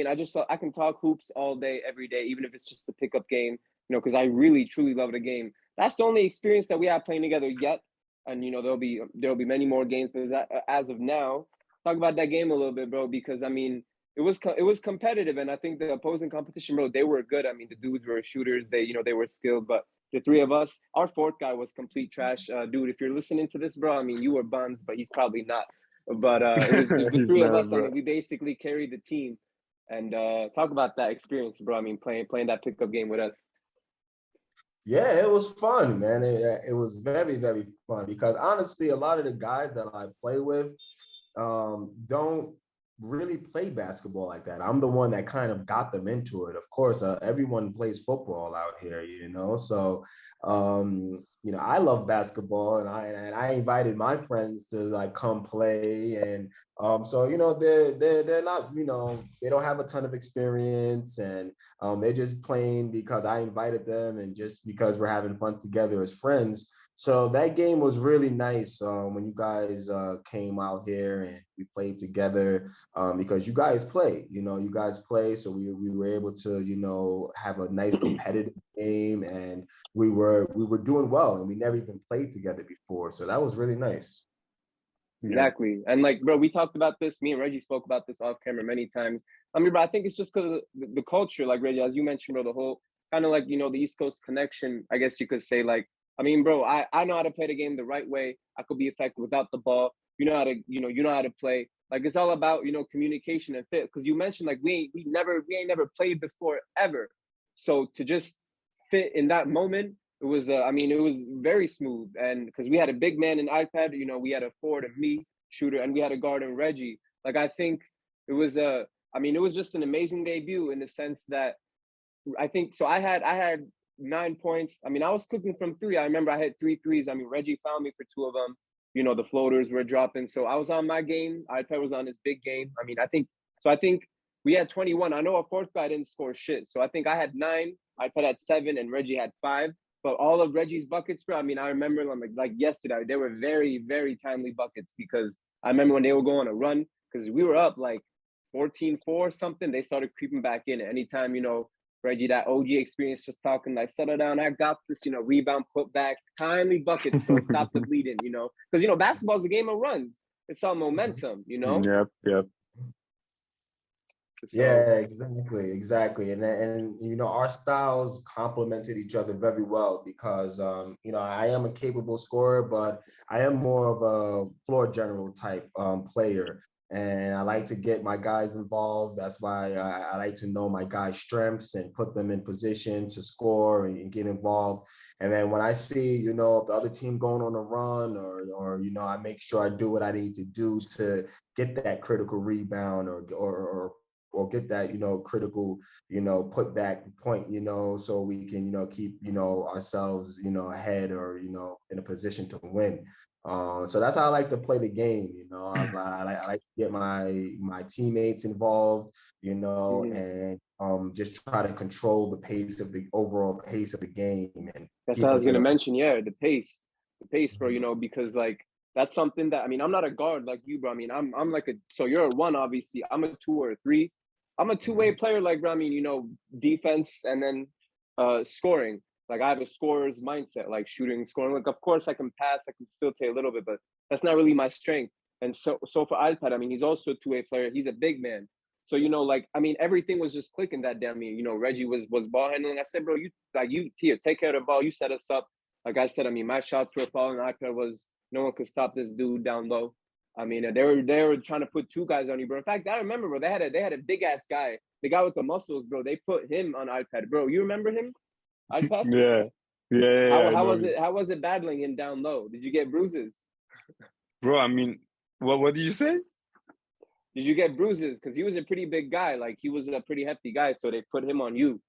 I can talk hoops all day, every day, even if it's just a pickup game, because I really, truly love the game. That's the only experience that we have playing together yet. And, there'll be many more games, but as of now, talk about that game a little bit, bro, because, it was competitive, and I think the opposing competition, bro, they were good. I mean, the dudes were shooters. They were skilled, but the 3 of us, our 4th guy was complete trash. Dude, if you're listening to this, bro, you were buns, but he's probably not. But it was the 3 of us. We basically carried the team. And talk about that experience, bro. Playing that pickup game with us. Yeah, it was fun, man. It was very, very fun because honestly, a lot of the guys that I play with don't really play basketball like that. I'm the one that kind of got them into it. Of course, everyone plays football out here, So, I love basketball, and I invited my friends to like come play, and so they're not they don't have a ton of experience, and they're just playing because I invited them, and just because we're having fun together as friends. So that game was really nice when you guys came out here and we played together because you guys play, so we were able to, have a nice competitive game, and we were doing well, and we never even played together before. So that was really nice. Exactly. And like, bro, we talked about this. Me and Reggie spoke about this off camera many times. Bro, I think it's just because of the culture, like Reggie, as you mentioned, bro, the whole kind of like, the East Coast connection, I guess you could say, like, I mean, bro, I know how to play the game the right way. I could be effective without the ball. You know how to, you know how to play. Like it's all about, you know, communication and fit. Because you mentioned like we ain't never played before ever. So to just fit in that moment, it was I mean, it was very smooth. And because we had a big man in iPad, you know, we had a forward and me shooter, and we had a guard and Reggie. Like I think it was I mean, it was just an amazing debut in the sense that I think so. I had 9 points. I mean, I was cooking from three. I remember I had 3 threes. I mean, Reggie found me for two of them. You know, the floaters were dropping. So I was on my game. Alper was on his big game. I mean, I think so. I think we had 21. I know our fourth guy didn't score shit. So I think I had 9. Alper had 7, and Reggie had 5. But all of Reggie's buckets, bro. I mean, I remember them like yesterday. They were very, very timely buckets because I remember when they were going on a run because we were up like 14-4 something. They started creeping back in. Anytime, you know, Reggie, that OG experience, just talking like, settle down, I got this, you know, rebound, put back, timely buckets, bro, stop the bleeding, you know, because, you know, basketball is a game of runs. It's all momentum, you know? Yep. So, yeah, exactly. And you know, our styles complemented each other very well because, you know, I am a capable scorer, but I am more of a floor general type player. And I like to get my guys involved. That's why I like to know my guys' strengths and put them in position to score and get involved. And then when I see, you know, the other team going on a run or you know, I make sure I do what I need to do to get that critical rebound or get that, you know, critical, you know, put back point, you know, so we can, you know, keep, you know, ourselves, you know, ahead or, you know, in a position to win. So that's how I like to play the game. You know, I like to get my teammates involved, you know, and just try to control the pace of the overall pace of the game. And that's what I was going to mention. Yeah, the pace, bro, you know, because like, that's something that, I mean, I'm not a guard like you, bro. I mean, I'm like so you're a 1, obviously. I'm a 2 or a 3. I'm a two-way player, like, bro. I mean, you know, defense and then scoring. Like, I have a scorer's mindset, like shooting, scoring. Like, of course, I can pass, I can facilitate a little bit, but that's not really my strength. And so for Alper, I mean, he's also a two-way player. He's a big man. So, you know, like, I mean, everything was just clicking that day. I mean, you know, Reggie was ball handling. I said, bro, you here, take care of the ball. You set us up. Like I said, I mean, my shots were falling. Alper was, no one could stop this dude down low. I mean, they were trying to put 2 guys on you, bro. In fact, I remember, bro, they had a big ass guy, the guy with the muscles, bro. They put him on iPad, bro. You remember him? iPad? Yeah. How was it battling him down low? Did you get bruises? Bro, I mean, what did you say? Did you get bruises? Because he was a pretty big guy. Like, he was a pretty hefty guy, so they put him on you.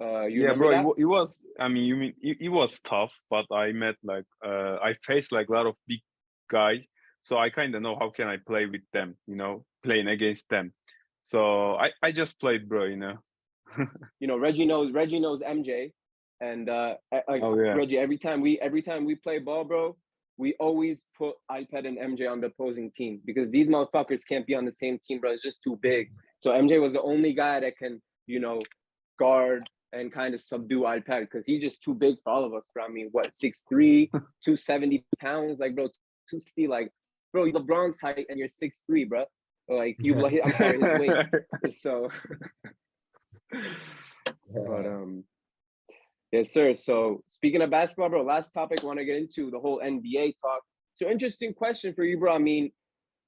Yeah, bro, it was, I mean, you mean, it was tough, but I met like, I faced like a lot of big guys. So I kind of know how can I play with them, you know, playing against them. So I just played, bro, you know. You know, Reggie knows MJ, and Reggie. Every time we play ball, bro, we always put iPad and MJ on the opposing team because these motherfuckers can't be on the same team, bro. It's just too big. So MJ was the only guy that can, you know, guard and kind of subdue iPad because he's just too big for all of us, bro. I mean, what, 6'3", 270 pounds, like, bro, 260, like. Bro, LeBron's height and you're 6'3", bro. Like I'm sorry, his weight. So, but yes, sir. So speaking of basketball, bro, last topic I want to get into the whole NBA talk. So interesting question for you, bro. I mean,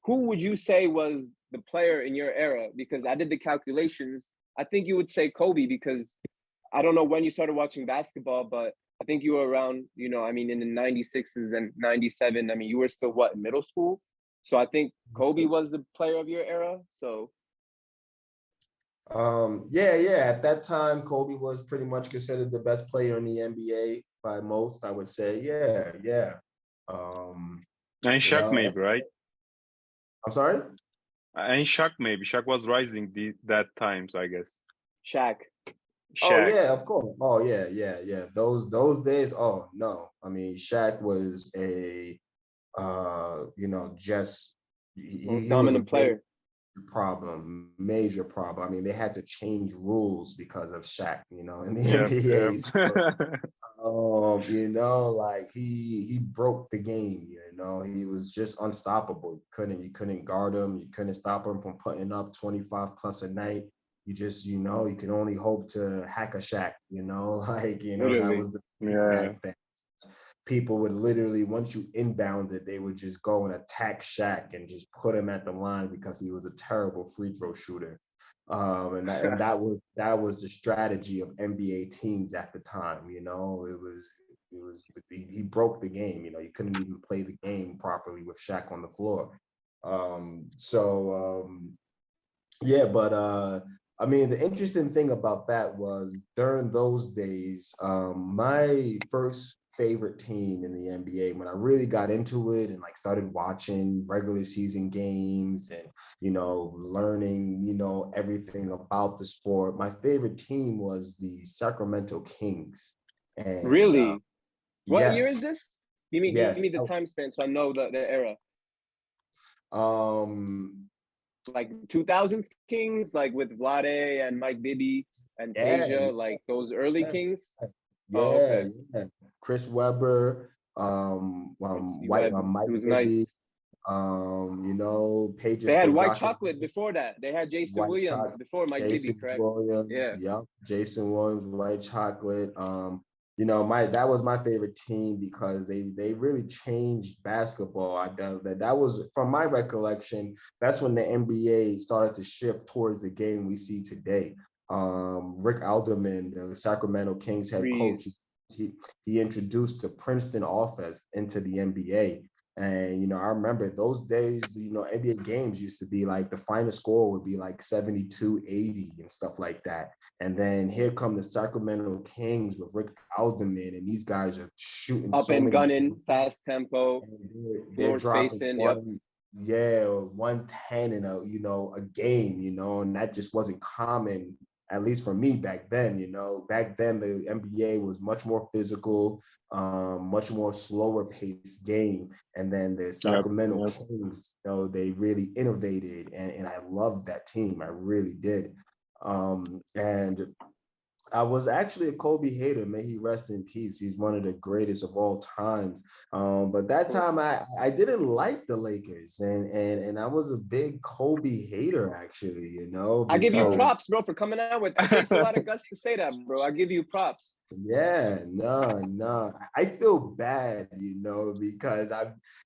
who would you say was the player in your era? Because I did the calculations. I think you would say Kobe because I don't know when you started watching basketball, but I think you were around, you know, I mean, in the 96s and 97. I mean, you were still, what, in middle school? So I think Kobe was the player of your era. So. Yeah. At that time, Kobe was pretty much considered the best player in the NBA by most, I would say. Yeah. And Shaq maybe, right? I'm sorry? And Shaq maybe. Shaq was rising that times, I guess. Shaq. Oh yeah, of course. Oh yeah. Those days. Oh no. I mean, Shaq was a, you know, just he was a player. Major problem. I mean, they had to change rules because of Shaq. You know, in the NBA. So, you know, like he broke the game. You know, he was just unstoppable. You couldn't guard him. You couldn't stop him from putting up 25 plus a night. You just, you know, you can only hope to hack a Shaq, you know, like, you know, Really? That was the thing back then. people would literally, once you inbounded, they would just go and attack Shaq and just put him at the line because he was a terrible free throw shooter. And that was the strategy of NBA teams at the time. You know, he broke the game. You know, you couldn't even play the game properly with Shaq on the floor. Yeah, but I mean, the interesting thing about that was during those days, my first favorite team in the NBA, when I really got into it and like started watching regular season games and, you know, learning, you know, everything about the sport, my favorite team was the Sacramento Kings. And really, what yes, year is this? Give me the time span so I know the era. Like 2000s Kings, like with Vlade and Mike Bibby and Tasia, like those early Kings. Yeah, okay. Yeah. Chris Webber, Mike Bibby, nice. You know, Pages. They had White Chocolate before that. They had Jason Williams before Mike Bibby, correct? Williams, yeah, Jason Williams, White Chocolate. You know, that was my favorite team because they really changed basketball. That was, from my recollection, that's when the NBA started to shift towards the game we see today. Rick Alderman, the Sacramento Kings head coach, he introduced the Princeton offense into the NBA. And, you know, I remember those days, you know, NBA games used to be like the final score would be like 72-80 and stuff like that. And then here come the Sacramento Kings with Rick Alderman, and these guys are shooting up and gunning, fast tempo, they're dropping 110 in a game, you know, and that just wasn't common, at least for me back then. You know, back then the NBA was much more physical, much more slower paced game. And then the Sacramento Kings, you know, they really innovated, and I loved that team. I really did. And I was actually a Kobe hater. May he rest in peace. He's one of the greatest of all times. But that time I didn't like the Lakers, and I was a big Kobe hater, actually, you know. I give you props, bro, for coming out with it. Takes a lot of guts to say that, bro. I give you props. Yeah, no. I feel bad, you know, because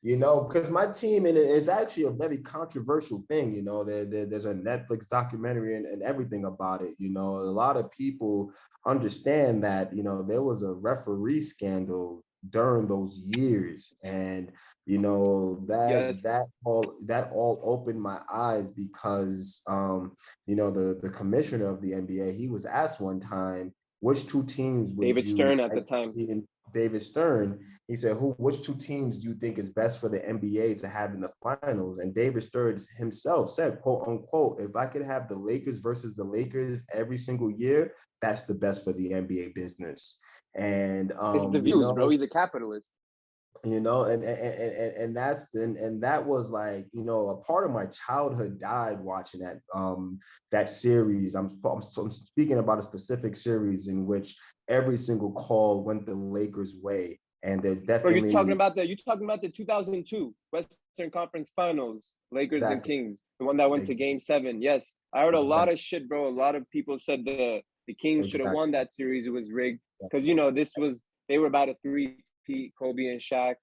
because my team, and it's actually a very controversial thing, you know. There's a Netflix documentary and everything about it. You know, a lot of people understand that, you know, there was a referee scandal during those years, and you know that all opened my eyes because you know, the commissioner of the NBA, he was asked one time, which two teams would David Stern at the time. David Stern, he said, which two teams do you think is best for the NBA to have in the finals? And David Stern himself said, quote unquote, if I could have the Lakers versus the Lakers every single year, that's the best for the NBA business. And it's the views, bro. He's a capitalist. You know, and that was like, you know, a part of my childhood died watching that series. I'm speaking about a specific series in which every single call went the Lakers' way, and they're definitely. Bro, you're talking about the 2002 Western Conference Finals, Lakers and Kings, the one that went to Game 7. Yes, I heard a lot of shit, bro. A lot of people said the Kings should have won that series. It was rigged because, you know, they were about a 3-peat, Kobe and Shaq.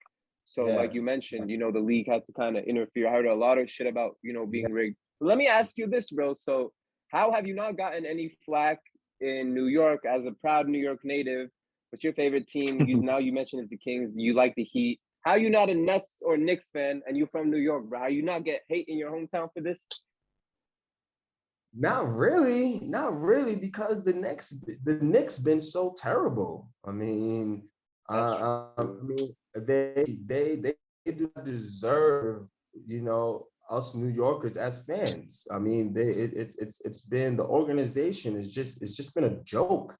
So like you mentioned, you know, the league had to kind of interfere. I heard a lot of shit about, you know, being rigged. Let me ask you this, bro. So how have you not gotten any flack in New York as a proud New York native? What's your favorite team? Now you mentioned it's the Kings. You like the Heat. How you not a Nets or Knicks fan and you from New York, bro? How you not get hate in your hometown for this? Not really, because the Knicks been so terrible. I mean, they do not deserve, you know, us New Yorkers as fans. I mean, it's been, the organization it's just been a joke,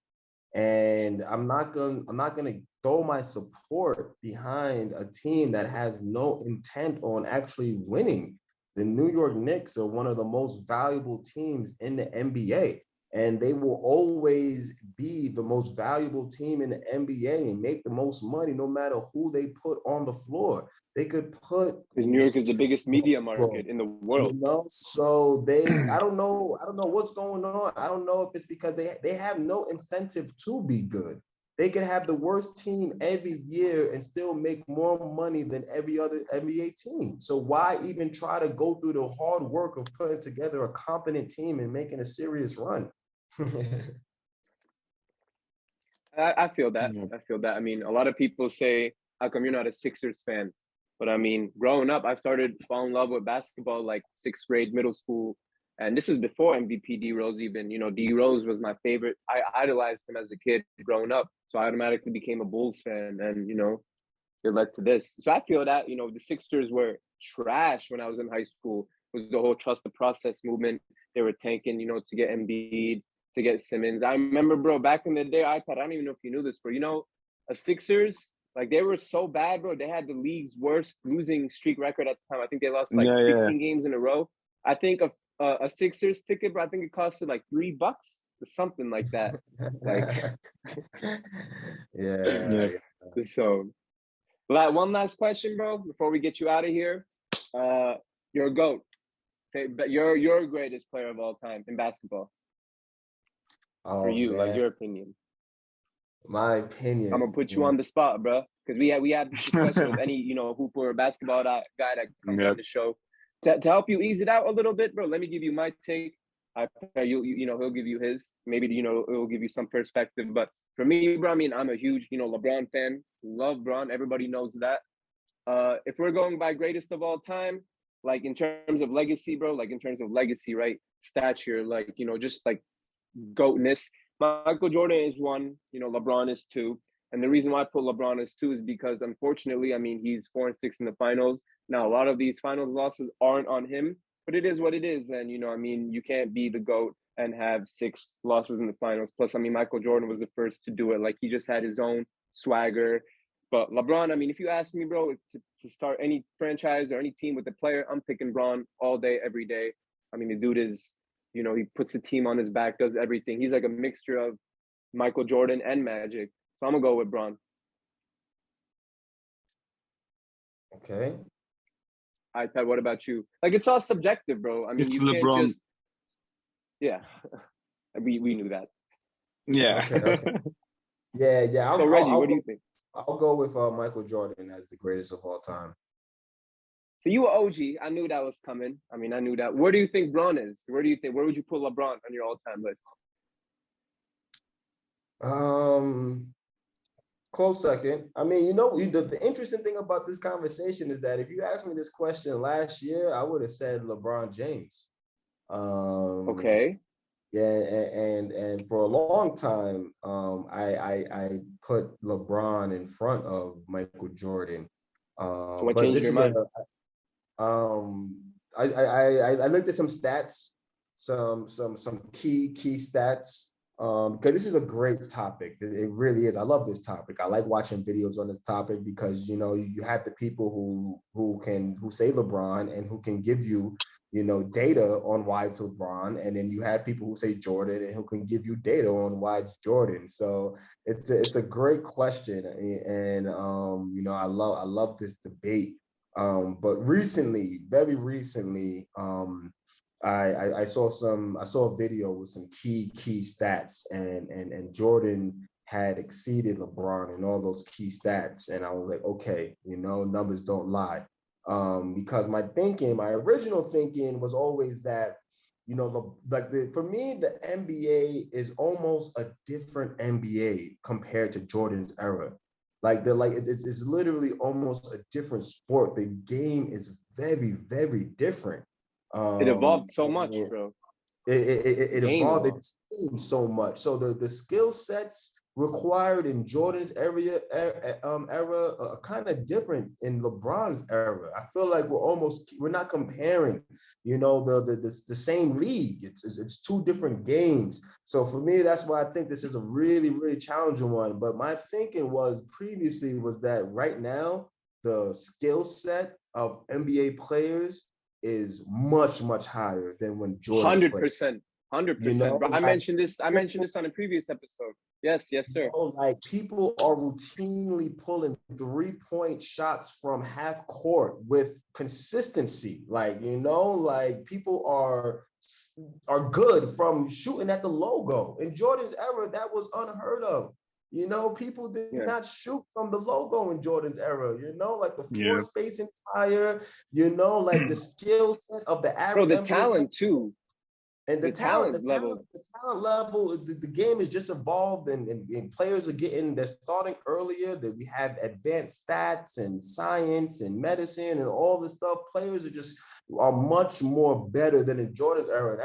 and I'm not gonna throw my support behind a team that has no intent on actually winning. The New York Knicks are one of the most valuable teams in the NBA. And they will always be the most valuable team in the NBA and make the most money no matter who they put on the floor. They could put... New York is the biggest media market in the world. You know, so I don't know what's going on. I don't know if it's because they have no incentive to be good. They could have the worst team every year and still make more money than every other NBA team. So why even try to go through the hard work of putting together a competent team and making a serious run? I feel that. I feel that. I mean, a lot of people say, how come you're not a Sixers fan? But I mean, growing up, I started falling in love with basketball like sixth grade, middle school. And this is before MVP D Rose even. You know, D Rose was my favorite. I idolized him as a kid growing up. So I automatically became a Bulls fan. And, you know, it led to this. So I feel that, you know, the Sixers were trash when I was in high school. It was the whole trust the process movement. They were tanking, you know, to get Embiid, to get Simmons. I remember, bro, back in the day, I don't even know if you knew this, but you know, a Sixers, like they were so bad, bro. They had the league's worst losing streak record at the time. I think they lost like 16 games in a row. I think a Sixers ticket, bro, I think it costed like $3 or something like that. Like, yeah. So, one last question, bro, before we get you out of here. You're a GOAT. You're greatest player of all time in basketball. For you, man. Like your opinion. My opinion. I'm gonna put you on the spot, bro, because we have this discussion with any, you know, hooper or basketball guy that comes on the show. To help you ease it out a little bit, bro, let me give you my take. You know, he'll give you his. Maybe, you know, it will give you some perspective. But for me, bro, I mean, I'm a huge, you know, LeBron fan. Love Bron. Everybody knows that. If we're going by greatest of all time, like in terms of legacy, bro, like in terms of legacy, right? Stature, like, you know, just like GOATness. Michael Jordan is 1, you know, LeBron is 2. And the reason why I put LeBron as 2 is because, unfortunately, I mean, he's 4-6 in the finals. Now, a lot of these finals losses aren't on him, but it is what it is. And, you know, I mean, you can't be the GOAT and have 6 losses in the finals. Plus, I mean, Michael Jordan was the first to do it. Like, he just had his own swagger. But LeBron, I mean, if you ask me, bro, to start any franchise or any team with a player, I'm picking Bron all day, every day. I mean, the dude is, you know, he puts the team on his back, does everything. He's like a mixture of Michael Jordan and Magic. So I'm going to go with Bron. Okay. Pat, what about you? Like, it's all subjective, bro. I mean, it's you LeBron. Can't just... Yeah. we knew that. Yeah. Okay. Yeah. So, Reggie, what do you think? I'll go with Michael Jordan as the greatest of all time. So you were OG. I knew that was coming. I mean, I knew that. Where do you think Bron is? Where would you put LeBron on your all-time list? Close second. I mean, you know, the interesting thing about this conversation is that if you asked me this question last year, I would have said LeBron James. Okay. Yeah, and for a long time, I put LeBron in front of Michael Jordan. So what changed your mind? I looked at some stats, some key stats. Because this is a great topic. It really is. I love this topic. I like watching videos on this topic because, you know, you have the people who say LeBron and who can give you, you know, data on why it's LeBron, and then you have people who say Jordan and who can give you data on why it's Jordan. So it's a great question, and you know, I love this debate. But very recently, I saw a video with some key stats, and Jordan had exceeded LeBron in all those key stats, and I was like, okay, you know, numbers don't lie. Because my original thinking was always that, you know, for me, the NBA is almost a different NBA compared to Jordan's era. It's literally almost a different sport. The game is very, very different. It evolved so much, bro. It evolved so much. So the skill sets required in Jordan's era are kind of different in LeBron's era. I feel like we're not comparing, you know, the same league. It's 2 different games. So for me, that's why I think this is a really, really challenging one. But my thinking previously was that right now the skill set of NBA players is much, much higher than when Jordan 100%. 100%. You know, I mentioned this on a previous episode. Yes, sir. You know, like, people are routinely pulling 3-point shots from half court with consistency. Like, you know, like, people are good from shooting at the logo. In Jordan's era, that was unheard of. You know, people did not shoot from the logo in Jordan's era. You know, like the floor spacing is higher. You know, like the skill set of the average. Bro, the talent too. And the talent level, the game is just evolved, and players are they're starting earlier. That we have advanced stats and science and medicine and all this stuff. Players are much more better than in Jordan's era.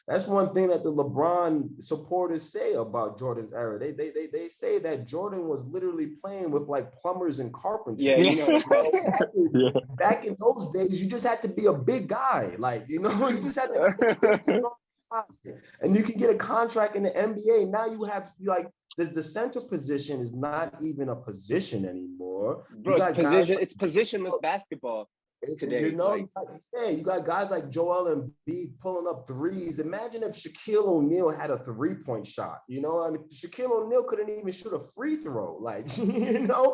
That's one thing that the LeBron supporters say about Jordan's era. They say that Jordan was literally playing with like plumbers and carpenters. Yeah, you know, back in those days, you just had to be a big guy. Like, you know, you just had to be a big, strong, and you can get a contract in the NBA. Now you have like the center position is not even a position anymore. Bro, it's positionless basketball today. You know, you got guys like Joel Embiid pulling up threes. Imagine if Shaquille O'Neal had a 3-point shot. You know, I mean, Shaquille O'Neal couldn't even shoot a free throw. Like, you know,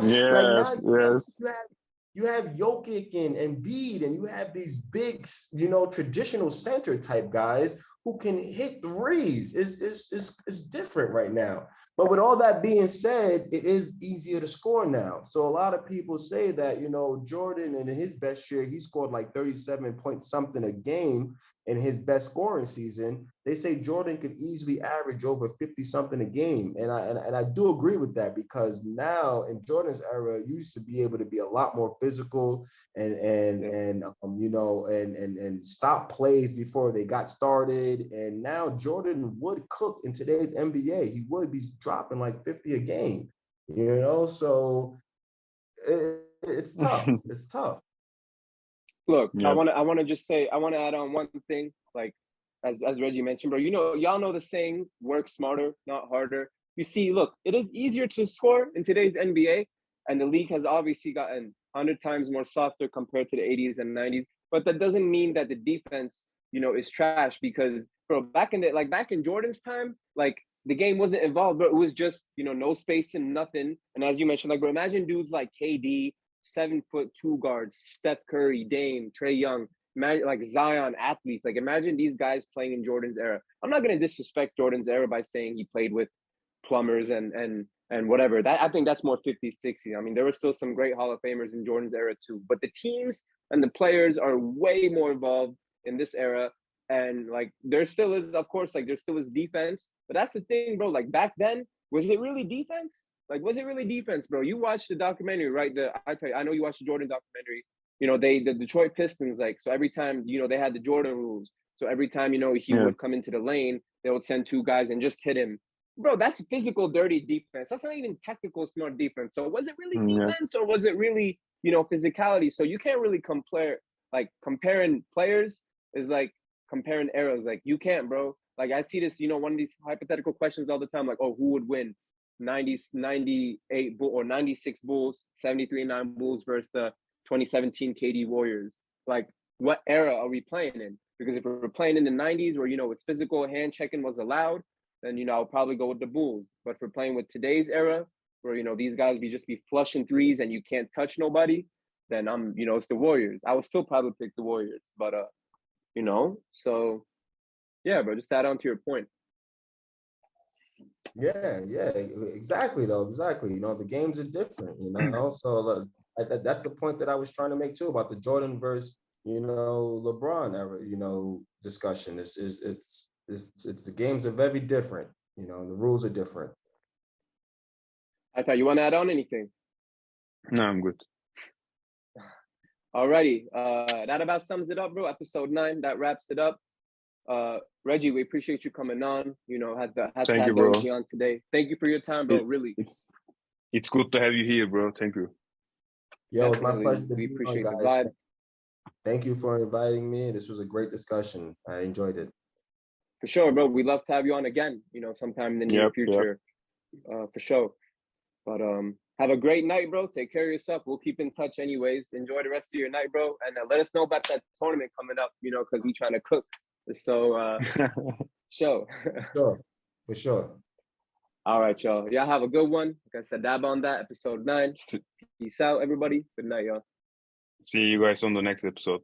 you have Jokic and Embiid, and you have these big, you know, traditional center type guys who can hit threes. It's different right now. But with all that being said, it is easier to score now. So a lot of people say that, you know, Jordan in his best year, he scored like 37 point something a game in his best scoring season. They say Jordan could easily average over 50 something a game. And I do agree with that, because now in Jordan's era, you used to be able to be a lot more physical and you know, and stop plays before they got started. And now Jordan would cook in today's NBA. He would be dropping like 50 a game, you know? So it's tough. It's tough. Look, I want to just say, I want to add on one thing, like as Reggie mentioned, bro. You know, y'all know the saying, work smarter, not harder. You see, look, it is easier to score in today's NBA, and the league has obviously gotten 100 times more softer compared to the 80s and 90s. But that doesn't mean that the defense, you know, is trash, because, bro, back in Jordan's time, like the game wasn't involved, but it was just, you know, no space and nothing. And as you mentioned, like, bro, imagine dudes like KD, 7'2" guards, Steph Curry, Dame, Trae Young, imagine, like Zion athletes. Like, imagine these guys playing in Jordan's era. I'm not going to disrespect Jordan's era by saying he played with plumbers and whatever. That, I think that's more 50s, 60s. I mean, there were still some great Hall of Famers in Jordan's era too. But the teams and the players are way more involved in this era. And like, there still is, of course, like there still is defense. But that's the thing, bro. Like back then, was it really defense? Like, was it really defense, bro? You watched the documentary, right? I know you watched the Jordan documentary. You know, the Detroit Pistons, like, so every time, you know, they had the Jordan rules. So every time, you know, he would come into the lane, they would send 2 guys and just hit him. Bro, that's physical, dirty defense. That's not even technical, smart defense. So was it really defense or was it really, you know, physicality? So you can't really compare, like, comparing players is like comparing eras. Like, you can't, bro. Like, I see this, you know, one of these hypothetical questions all the time, like, oh, who would win? 98 or 96 Bulls, 73-9 Bulls versus the 2017 KD Warriors. Like, what era are we playing in? Because if we're playing in the 90s where, you know, it's physical, hand checking was allowed, then, you know, I'll probably go with the Bulls. But if we're playing with today's era where, you know, these guys just be flushing threes and you can't touch nobody, then you know, it's the Warriors. I would still probably pick the Warriors. But, you know, so, yeah, bro, just add on to your point. Yeah, exactly, though. Exactly. You know, the games are different, you know. So that's the point that I was trying to make too about the Jordan versus, you know, LeBron era, you know, discussion. It's the games are very different. You know, the rules are different. I thought you want to add on anything? No, I'm good. Alrighty. That about sums it up, bro. Episode 9, that wraps it up. Reggie, we appreciate you coming on. You know, had to have Reggie on today. Thank you for your time, bro. Really, it's good to have you here, bro. Thank you. Yo, it's my pleasure. We appreciate the vibe. Thank you for inviting me. This was a great discussion. I enjoyed it. For sure, bro. We'd love to have you on again. You know, sometime in the near future. For sure. But have a great night, bro. Take care of yourself. We'll keep in touch anyways. Enjoy the rest of your night, bro. And let us know about that tournament coming up. You know, because we trying to cook. So, show. For sure. All right, y'all. Y'all have a good one. Like I said, dab on that. Episode 9. Peace out, everybody. Good night, y'all. See you guys on the next episode.